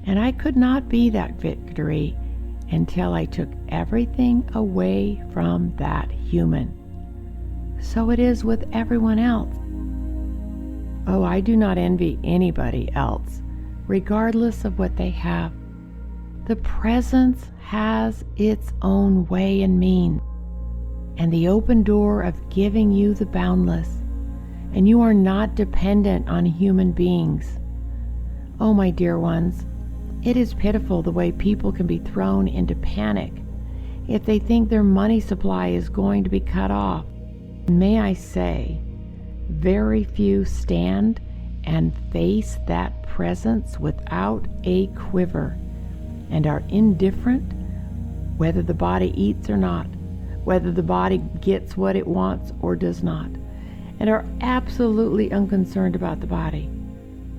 And I could not be that victory until I took everything away from that human. So it is with everyone else. Oh, I do not envy anybody else, regardless of what they have. The presence has its own way and means. and the open door of giving you the boundless, and you are not dependent on human beings. Oh, my dear ones, it is pitiful the way people can be thrown into panic if they think their money supply is going to be cut off. May I say, very few stand and face that presence without a quiver, and are indifferent whether the body eats or not, whether the body gets what it wants or does not, and are absolutely unconcerned about the body,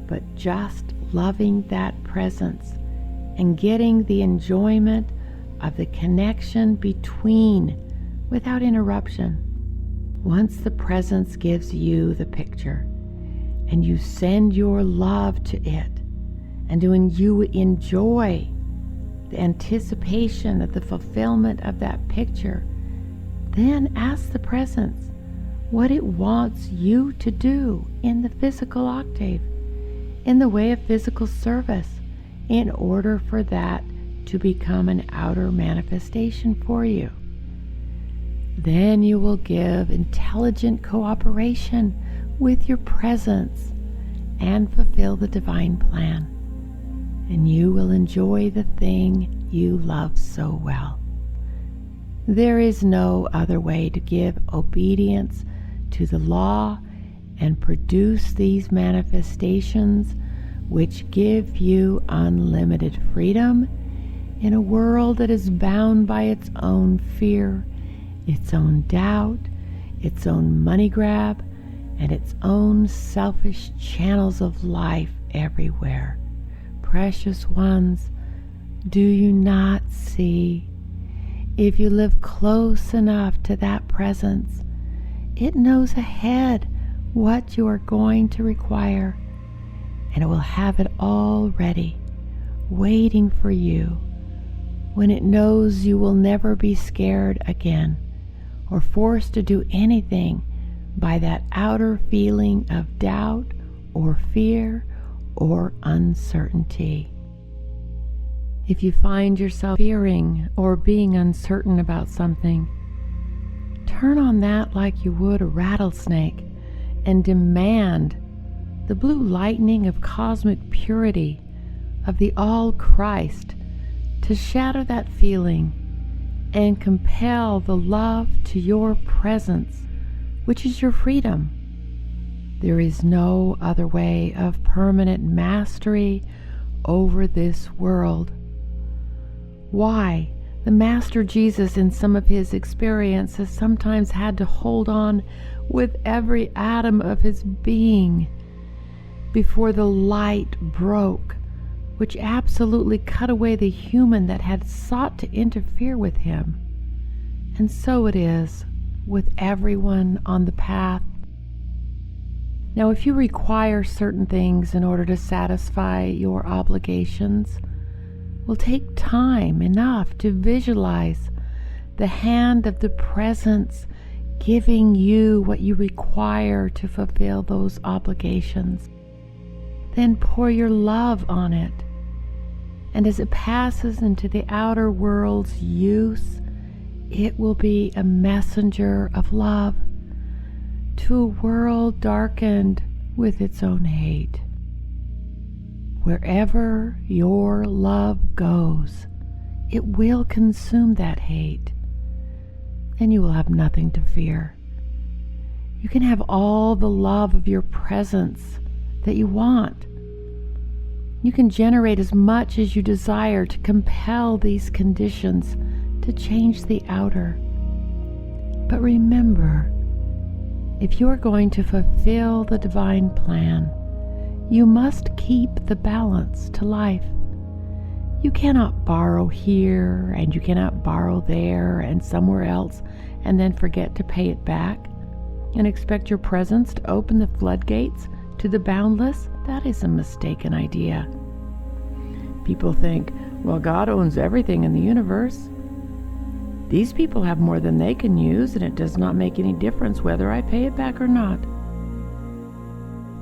but just loving that presence and getting the enjoyment of the connection between without interruption. Once the presence gives you the picture and you send your love to it, and when you enjoy the anticipation of the fulfillment of that picture, then ask the presence what it wants you to do in the physical octave, in the way of physical service, in order for that to become an outer manifestation for you. Then you will give intelligent cooperation with your presence and fulfill the divine plan, and you will enjoy the thing you love so well. There is no other way to give obedience to the law and produce these manifestations which give you unlimited freedom in a world that is bound by its own fear, its own doubt, its own money grab, and its own selfish channels of life everywhere. Precious ones, do you not see? If you live close enough to that presence, it knows ahead what you are going to require, and it will have it all ready, waiting for you when it knows you will never be scared again or forced to do anything by that outer feeling of doubt or fear or uncertainty. If you find yourself fearing or being uncertain about something, turn on that like you would a rattlesnake and demand the blue lightning of cosmic purity of the All Christ to shatter that feeling and compel the love to your presence, which is your freedom. There is no other way of permanent mastery over this world. Why? The Master Jesus, in some of his experiences, sometimes had to hold on with every atom of his being before the light broke, which absolutely cut away the human that had sought to interfere with him. And so it is with everyone on the path. Now, if you require certain things in order to satisfy your obligations, will take time enough to visualize the hand of the presence giving you what you require to fulfill those obligations. Then pour your love on it, and as it passes into the outer world's use, it will be a messenger of love to a world darkened with its own hate. Wherever your love goes, it will consume that hate, and you will have nothing to fear. You can have all the love of your presence that you want. You can generate as much as you desire to compel these conditions to change the outer. But remember, if you are going to fulfill the divine plan, you must keep the balance to life. You cannot borrow here and you cannot borrow there and somewhere else and then forget to pay it back and expect your presence to open the floodgates to the boundless. That is a mistaken idea. People think, well, God owns everything in the universe. These people have more than they can use, and it does not make any difference whether I pay it back or not.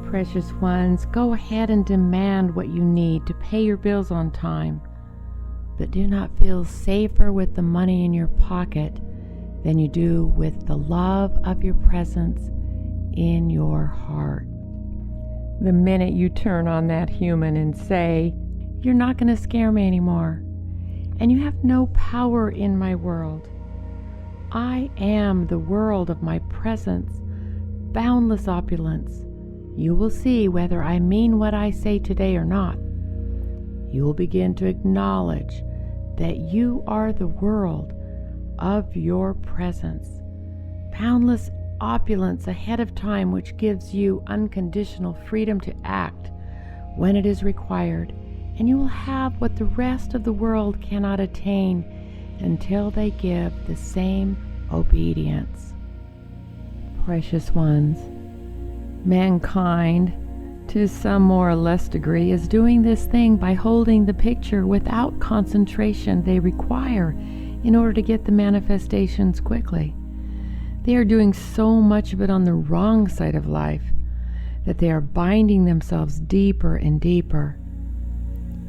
Precious ones, go ahead and demand what you need to pay your bills on time, but do not feel safer with the money in your pocket than you do with the love of your presence in your heart. The minute you turn on that human and say, "You're not going to scare me anymore, and you have no power in my world. I am the world of my presence, boundless opulence. You will see whether I mean what I say today or not. You will begin to acknowledge that you are the world of your presence, boundless opulence ahead of time, which gives you unconditional freedom to act when it is required, and you will have what the rest of the world cannot attain until they give the same obedience." Precious ones, mankind, to some more or less degree, is doing this thing by holding the picture without concentration they require in order to get the manifestations quickly. They are doing so much of it on the wrong side of life that they are binding themselves deeper and deeper.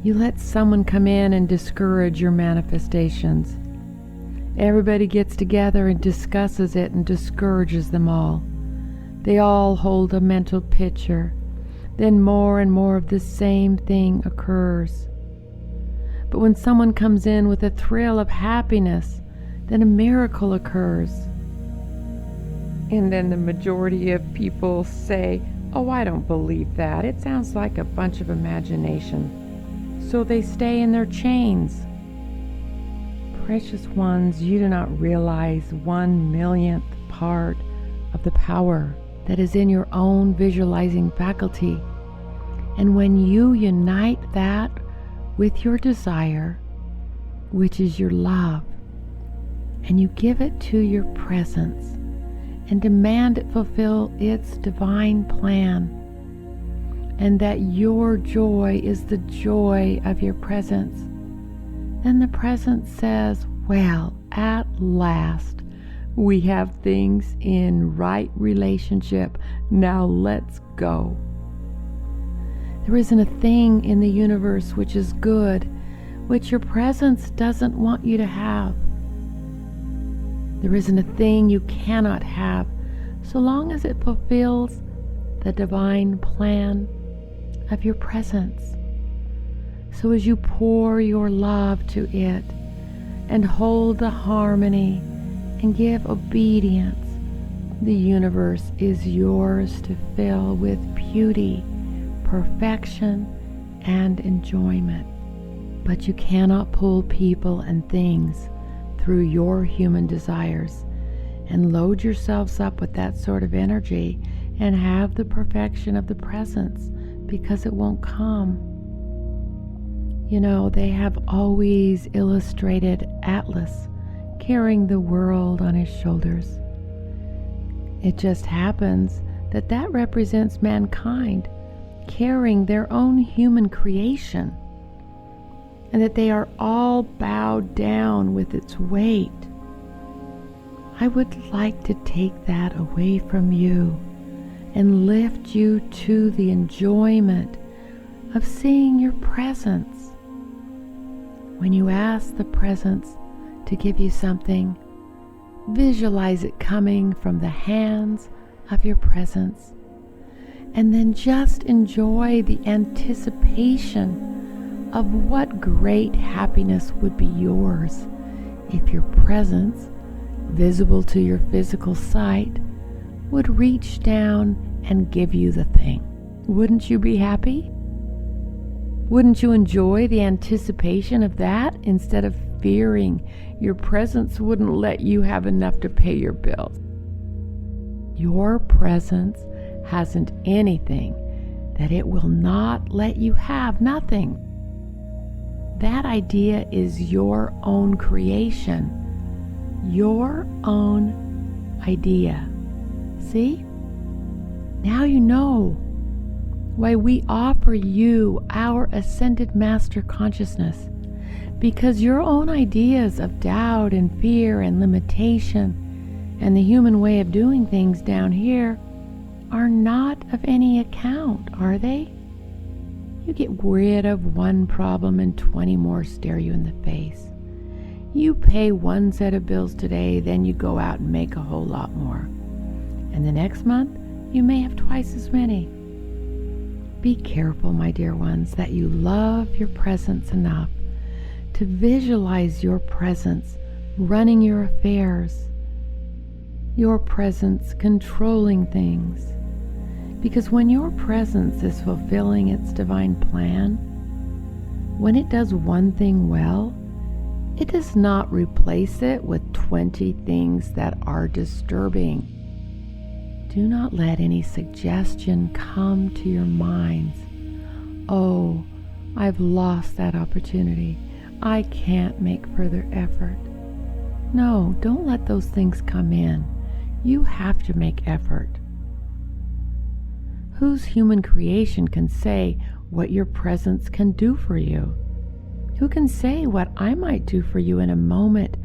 You let someone come in and discourage your manifestations. Everybody gets together and discusses it and discourages them all. They all hold a mental picture. Then more and more of the same thing occurs. But when someone comes in with a thrill of happiness, then a miracle occurs. And then the majority of people say, "Oh, I don't believe that. It sounds like a bunch of imagination." So they stay in their chains. Precious ones, you do not realize 1/1,000,000th part of the power that is in your own visualizing faculty. And when you unite that with your desire, which is your love, and you give it to your presence and demand it fulfill its divine plan, and that your joy is the joy of your presence, then the presence says, "Well, at last, we have things in right relationship. Now let's go." There isn't a thing in the universe which is good, which your presence doesn't want you to have. There isn't a thing you cannot have, so long as it fulfills the divine plan of your presence. So as you pour your love to it and hold the harmony and give obedience, the universe is yours to fill with beauty, perfection, and enjoyment. But you cannot pull people and things through your human desires and load yourselves up with that sort of energy and have the perfection of the presence, because it won't come. You know, they have always illustrated Atlas carrying the world on his shoulders. It just happens that that represents mankind carrying their own human creation, and that they are all bowed down with its weight. I would like to take that away from you and lift you to the enjoyment of seeing your presence. When you ask the presence to give you something, visualize it coming from the hands of your presence, and then just enjoy the anticipation of what great happiness would be yours if your presence, visible to your physical sight, would reach down and give you the thing. Wouldn't you be happy? Wouldn't you enjoy the anticipation of that instead of fearing your presence wouldn't let you have enough to pay your bills? Your presence hasn't anything that it will not let you have. Nothing. That idea is your own creation. Your own idea. See? Now you know why we offer you our ascended master consciousness, because your own ideas of doubt and fear and limitation and the human way of doing things down here are not of any account, are they? You get rid of one problem and 20 more stare you in the face. You pay one set of bills today, then you go out and make a whole lot more. And the next month, you may have twice as many. Be careful, my dear ones, that you love your presence enough to visualize your presence running your affairs, your presence controlling things. Because when your presence is fulfilling its divine plan, when it does one thing well, it does not replace it with 20 things that are disturbing. Do not let any suggestion come to your minds. Oh, I've lost that opportunity. I can't make further effort. No, don't let those things come in. You have to make effort. Whose human creation can say what your presence can do for you? Who can say what I might do for you in a moment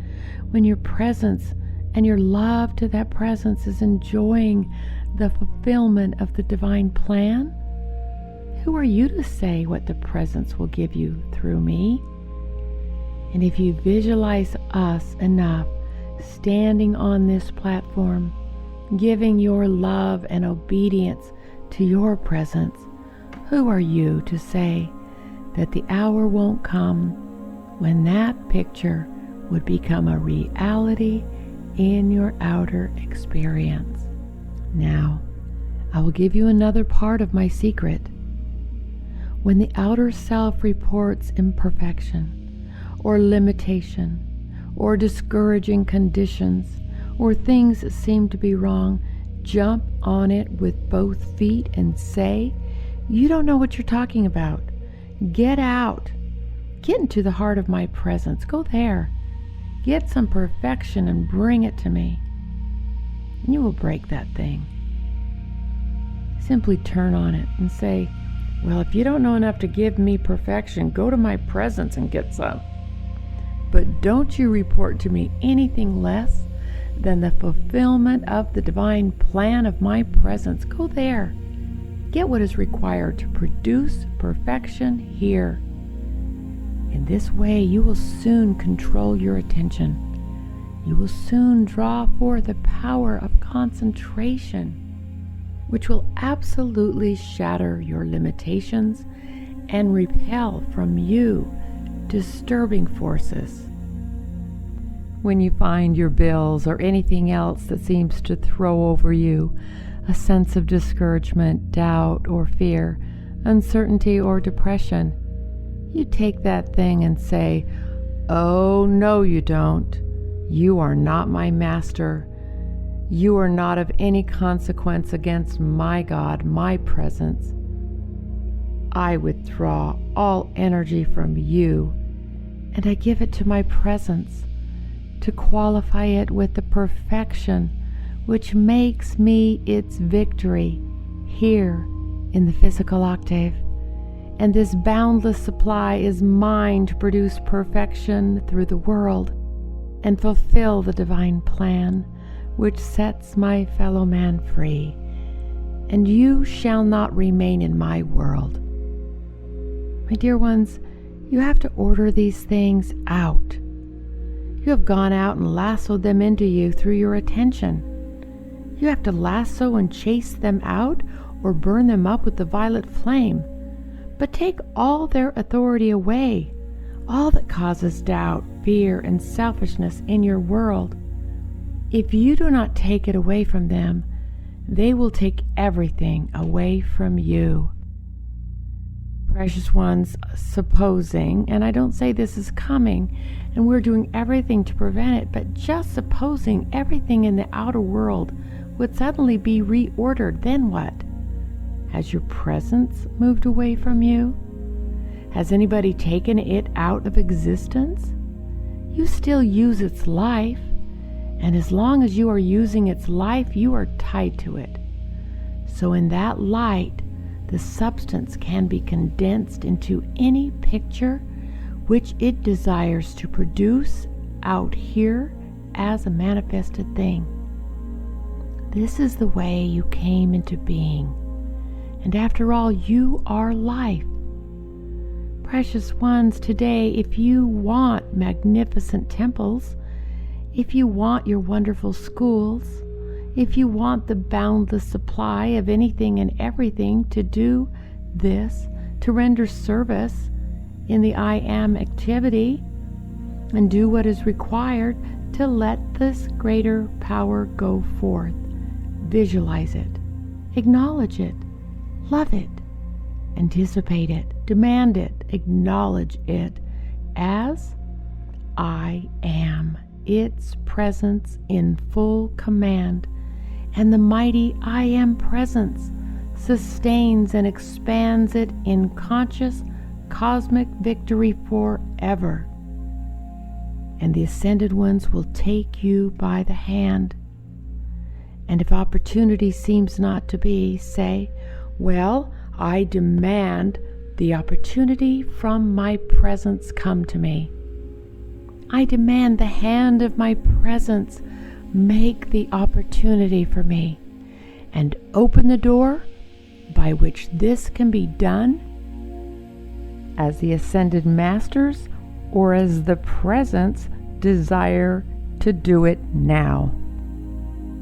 when your presence and your love to that presence is enjoying the fulfillment of the divine plan? Who are you to say what the presence will give you through me? And if you visualize us enough standing on this platform, giving your love and obedience to your presence, who are you to say that the hour won't come when that picture would become a reality in your outer experience? Now, I will give you another part of my secret. When the outer self reports imperfection, or limitation, or discouraging conditions, or things that seem to be wrong, jump on it with both feet and say, "You don't know what you're talking about. Get out. Get into the heart of my presence. Go there. Get some perfection and bring it to me." And you will break that thing. Simply turn on it and say, "Well, if you don't know enough to give me perfection, go to my presence and get some. But don't you report to me anything less than the fulfillment of the divine plan of my presence. Go there. Get what is required to produce perfection here." In this way, you will soon control your attention. You will soon draw forth the power of concentration, which will absolutely shatter your limitations and repel from you disturbing forces. When you find your bills or anything else that seems to throw over you a sense of discouragement, doubt, or fear, uncertainty, or depression, you take that thing and say, "Oh, no, you don't. You are not my master. You are not of any consequence against my God, my presence. I withdraw all energy from you, and I give it to my presence to qualify it with the perfection which makes me its victory here in the physical octave. And this boundless supply is mine to produce perfection through the world and fulfill the divine plan which sets my fellow man free. And you shall not remain in my world." My dear ones, you have to order these things out. You have gone out and lassoed them into you through your attention. You have to lasso and chase them out or burn them up with the violet flame. But take all their authority away, all that causes doubt, fear, and selfishness in your world. If you do not take it away from them, they will take everything away from you. Precious ones, supposing, and I don't say this is coming, and we're doing everything to prevent it, but just supposing everything in the outer world would suddenly be reordered, then what? Has your presence moved away from you? Has anybody taken it out of existence? You still use its life, and as long as you are using its life, you are tied to it. So in that light, the substance can be condensed into any picture which it desires to produce out here as a manifested thing. This is the way you came into being. And after all, you are life. Precious ones, today, if you want magnificent temples, if you want your wonderful schools, if you want the boundless supply of anything and everything to do this, to render service in the I Am activity, and do what is required to let this greater power go forth, visualize it, acknowledge it, love it, anticipate it, demand it, acknowledge it as I am, its presence in full command, and the mighty I Am presence sustains and expands it in conscious cosmic victory forever. And the ascended ones will take you by the hand. And if opportunity seems not to be, say, well, I demand the opportunity from my presence come to me. I demand the hand of my presence make the opportunity for me, and open the door by which this can be done as the ascended masters or as the presence desire to do it now.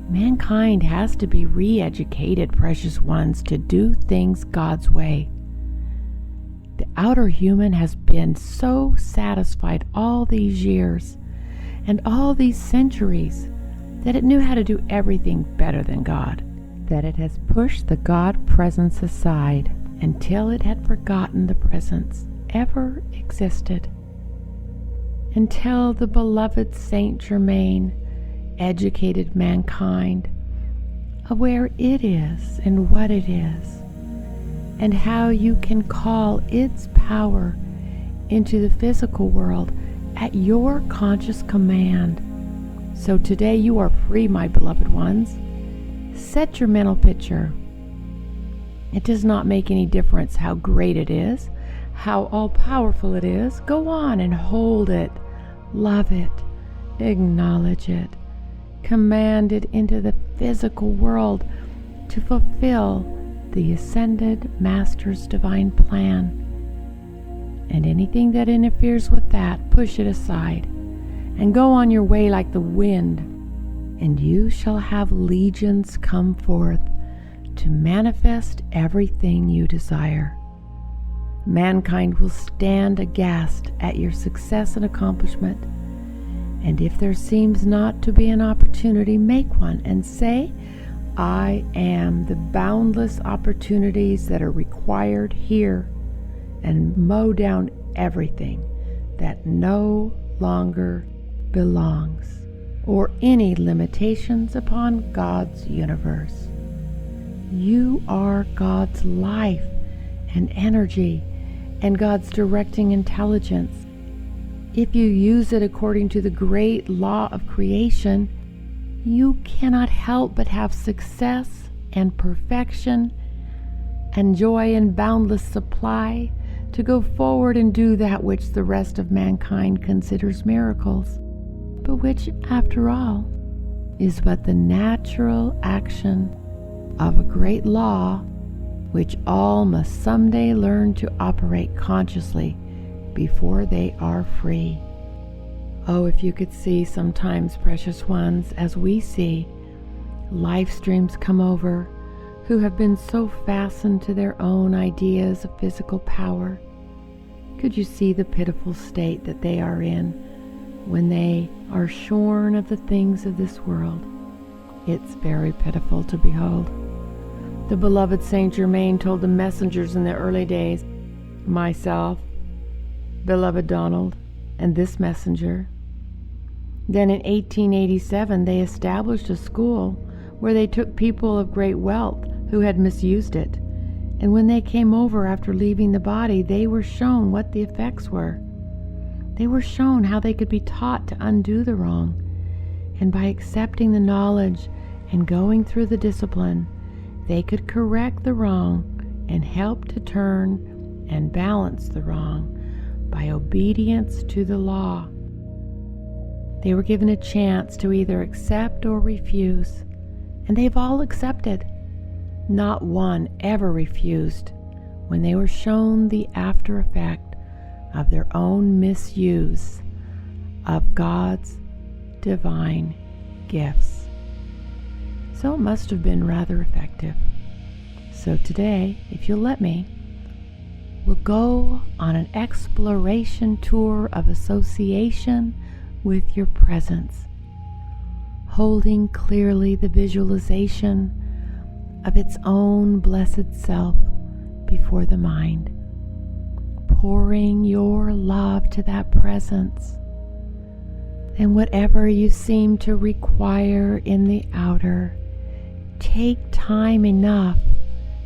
Mankind has to be re-educated, precious ones, to do things God's way. The outer human has been so satisfied all these years and all these centuries that it knew how to do everything better than God, that it has pushed the God presence aside until it had forgotten the presence ever existed, until the beloved Saint Germaine educated mankind of where it is and what it is, and how you can call its power into the physical world at your conscious command. So today you are free, my beloved ones. Set your mental picture. It does not make any difference how great it is, how all-powerful it is. Go on and hold it, love it, acknowledge it, command it into the physical world to fulfill the ascended master's divine plan. And anything that interferes with that, push it aside and go on your way like the wind, and you shall have legions come forth to manifest everything you desire. Mankind will stand aghast at your success and accomplishment, and if there seems not to be an opportunity, make one and say, I am the boundless opportunities that are required here, and mow down everything that no longer belongs, or any limitations upon God's universe. You are God's life and energy and God's directing intelligence. If you use it according to the great law of creation, you cannot help but have success and perfection and joy and boundless supply to go forward and do that which the rest of mankind considers miracles, but which, after all, is but the natural action of a great law which all must someday learn to operate consciously before they are free. Oh, if you could see sometimes, precious ones, as we see life streams come over who have been so fastened to their own ideas of physical power, could you see the pitiful state that they are in when they are shorn of the things of this world? It's very pitiful to behold. The beloved Saint Germaine told the messengers in the early days, myself, beloved Donald, and this messenger. Then in 1887 they established a school where they took people of great wealth who had misused it, and when they came over after leaving the body, they were shown what the effects were. They were shown how they could be taught to undo the wrong, and by accepting the knowledge and going through the discipline, they could correct the wrong and help to turn and balance the wrong by obedience to the law. They were given a chance to either accept or refuse, and they've all accepted. Not one ever refused when they were shown the after effect of their own misuse of God's divine gifts. So it must have been rather effective. So today, if you'll let me, we'll go on an exploration tour of association with your presence, holding clearly the visualization of its own blessed self before the mind, pouring your love to that presence, and whatever you seem to require in the outer, take time enough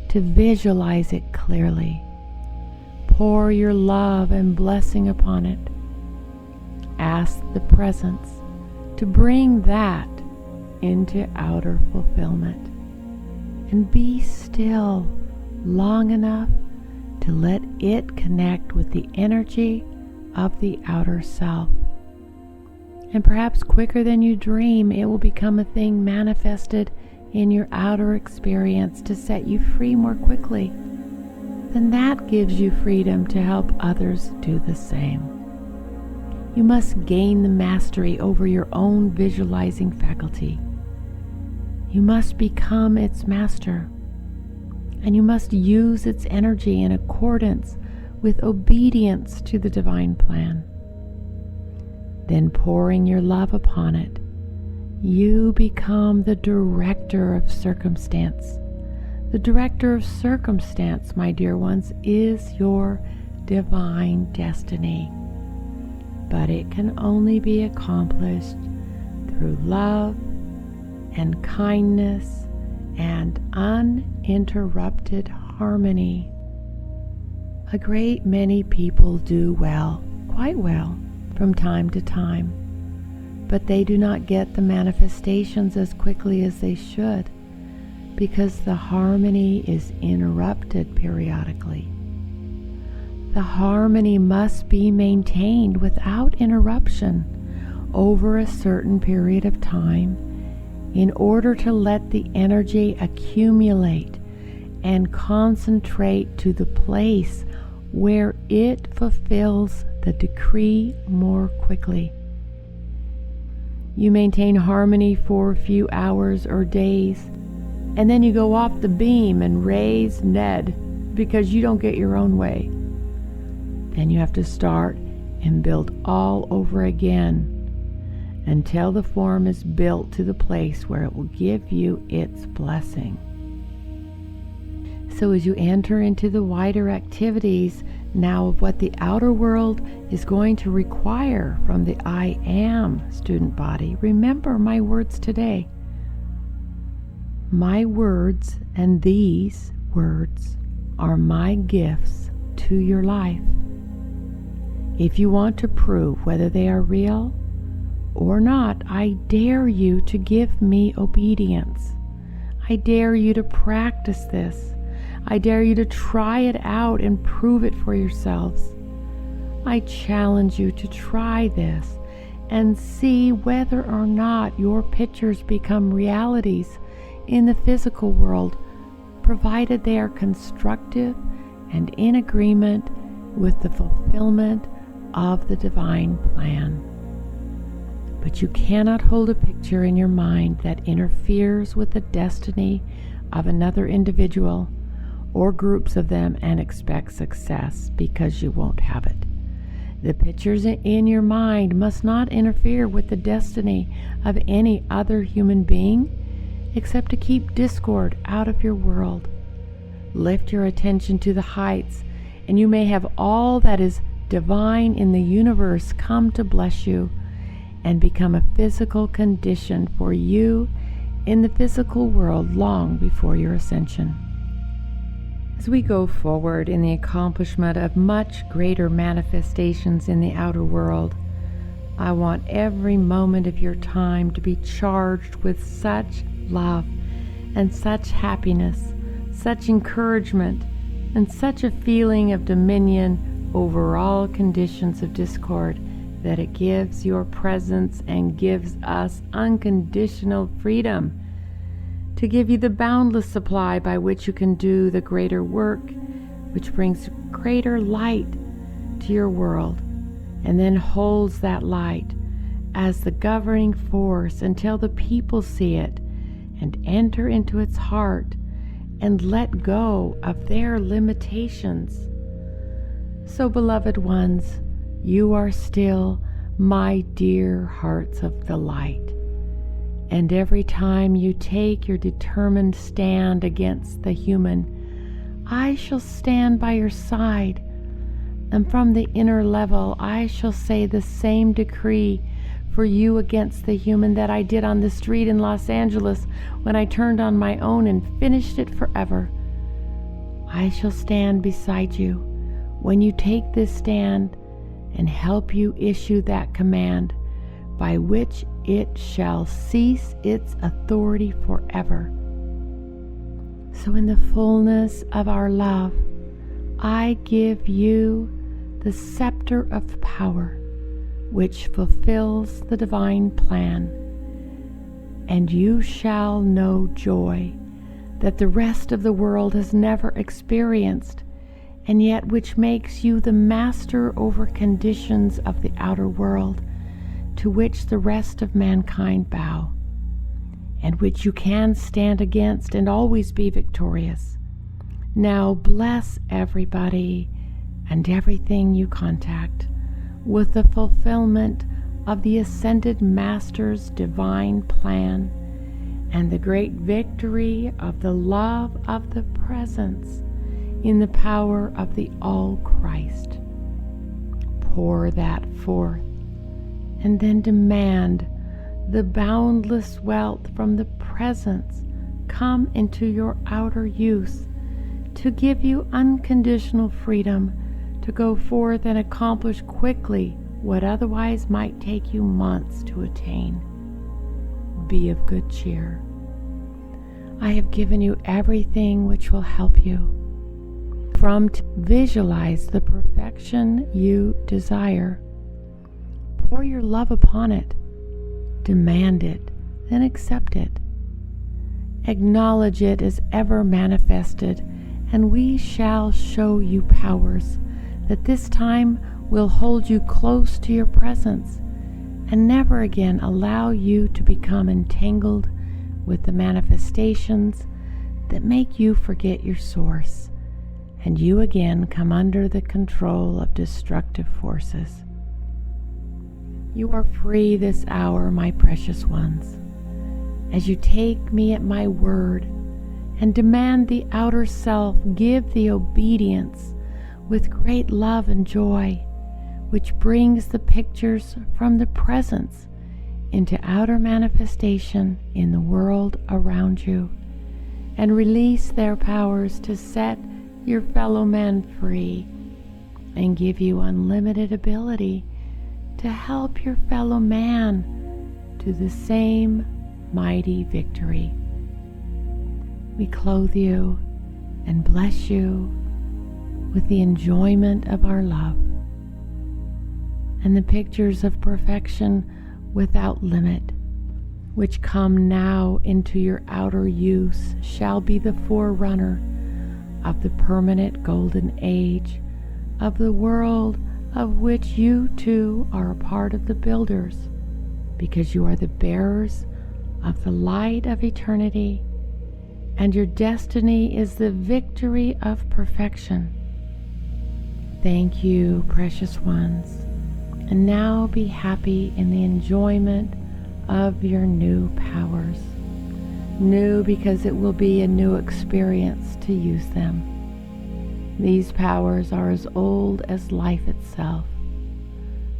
to visualize it clearly. Pour your love and blessing upon it. Ask the presence to bring that into outer fulfillment. And be still long enough to let it connect with the energy of the outer self. And perhaps quicker than you dream, it will become a thing manifested in your outer experience to set you free more quickly. Then that gives you freedom to help others do the same. You must gain the mastery over your own visualizing faculty. You must become its master, and you must use its energy in accordance with obedience to the divine plan. Then, pouring your love upon it, you become the director of circumstance. The director of circumstance, my dear ones, is your divine destiny. But it can only be accomplished through love and kindness and uninterrupted harmony. A great many people do well, quite well, from time to time, but they do not get the manifestations as quickly as they should, because the harmony is interrupted periodically. The harmony must be maintained without interruption over a certain period of time in order to let the energy accumulate and concentrate to the place where it fulfills the decree more quickly. You maintain harmony for a few hours or days, and then you go off the beam and raise Ned because you don't get your own way. Then you have to start and build all over again until the form is built to the place where it will give you its blessing. So as you enter into the wider activities now of what the outer world is going to require from the I Am student body, remember my words today. My words and these words are my gifts to your life. If you want to prove whether they are real or not, I dare you to give me obedience. I dare you to practice this. I dare you to try it out and prove it for yourselves. I challenge you to try this and see whether or not your pictures become realities in the physical world, provided they are constructive and in agreement with the fulfillment of the divine plan. But you cannot hold a picture in your mind that interferes with the destiny of another individual or groups of them and expect success, because you won't have it. The pictures in your mind must not interfere with the destiny of any other human being, except to keep discord out of your world. Lift your attention to the heights, and you may have all that is divine in the universe come to bless you and become a physical condition for you in the physical world long before your ascension. As we go forward in the accomplishment of much greater manifestations in the outer world, I want every moment of your time to be charged with such love and such happiness, such encouragement, and such a feeling of dominion over all conditions of discord that it gives your presence and gives us unconditional freedom to give you the boundless supply by which you can do the greater work, which brings greater light to your world and then holds that light as the governing force until the people see it and enter into its heart and let go of their limitations. So, beloved ones, you are still my dear hearts of the light. And every time you take your determined stand against the human, I shall stand by your side. And from the inner level, I shall say the same decree for you against the human that I did on the street in Los Angeles when I turned on my own and finished it forever. I shall stand beside you when you take this stand and help you issue that command by which it shall cease its authority forever. So in the fullness of our love, I give you the scepter of power which fulfills the divine plan, and you shall know joy that the rest of the world has never experienced, and yet which makes you the master over conditions of the outer world to which the rest of mankind bow, and which you can stand against and always be victorious. Now bless everybody and everything you contact with the fulfillment of the ascended Master's divine plan and the great victory of the love of the presence in the power of the All Christ. Pour that forth and then demand the boundless wealth from the presence come into your outer use to give you unconditional freedom to go forth and accomplish quickly what otherwise might take you months to attain. Be of good cheer. I have given you everything which will help you to visualize the perfection you desire. Pour your love upon it, demand it, then accept it. Acknowledge it as ever manifested, and we shall show you powers that this time will hold you close to your presence and never again allow you to become entangled with the manifestations that make you forget your source, and you again come under the control of destructive forces. You are free this hour, my precious ones, as you take me at my word and demand the outer self give the obedience with great love and joy, which brings the pictures from the presence into outer manifestation in the world around you, and release their powers to set your fellow men free and give you unlimited ability to help your fellow man to the same mighty victory. We clothe you and bless you with the enjoyment of our love, and the pictures of perfection without limit, which come now into your outer use, shall be the forerunner of the permanent golden age of the world of which you too are a part of the builders, because you are the bearers of the light of eternity, and your destiny is the victory of perfection. Thank you, precious ones, and now be happy in the enjoyment of your new powers. New because it will be a new experience to use them. These powers are as old as life itself,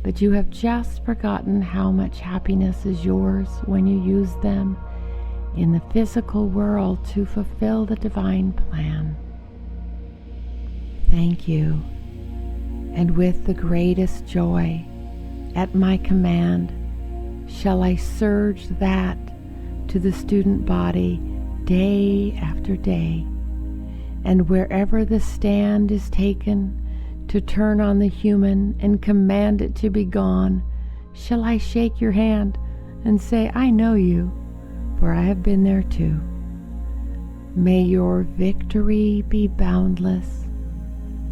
but you have just forgotten how much happiness is yours when you use them in the physical world to fulfill the divine plan. Thank you, and with the greatest joy, at my command, shall I surge that to the student body day after day, and wherever the stand is taken to turn on the human and command it to be gone, shall I shake your hand and say, I know you, for I have been there too. May your victory be boundless.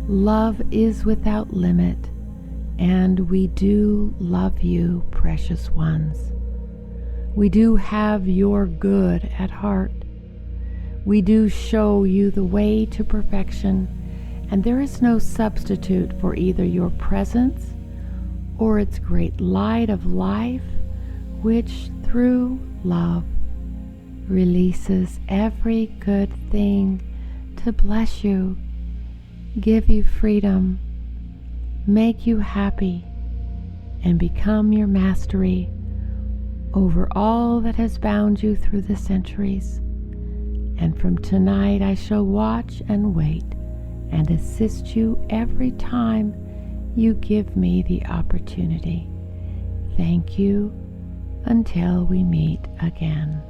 Love is without limit, And we do love you, precious ones. We do have your good at heart. We do show you the way to perfection, and there is no substitute for either your presence or its great light of life, which through love releases every good thing to bless you, give you freedom, make you happy, and become your mastery over all that has bound you through the centuries. And from tonight I shall watch and wait and assist you every time you give me the opportunity. Thank you until we meet again.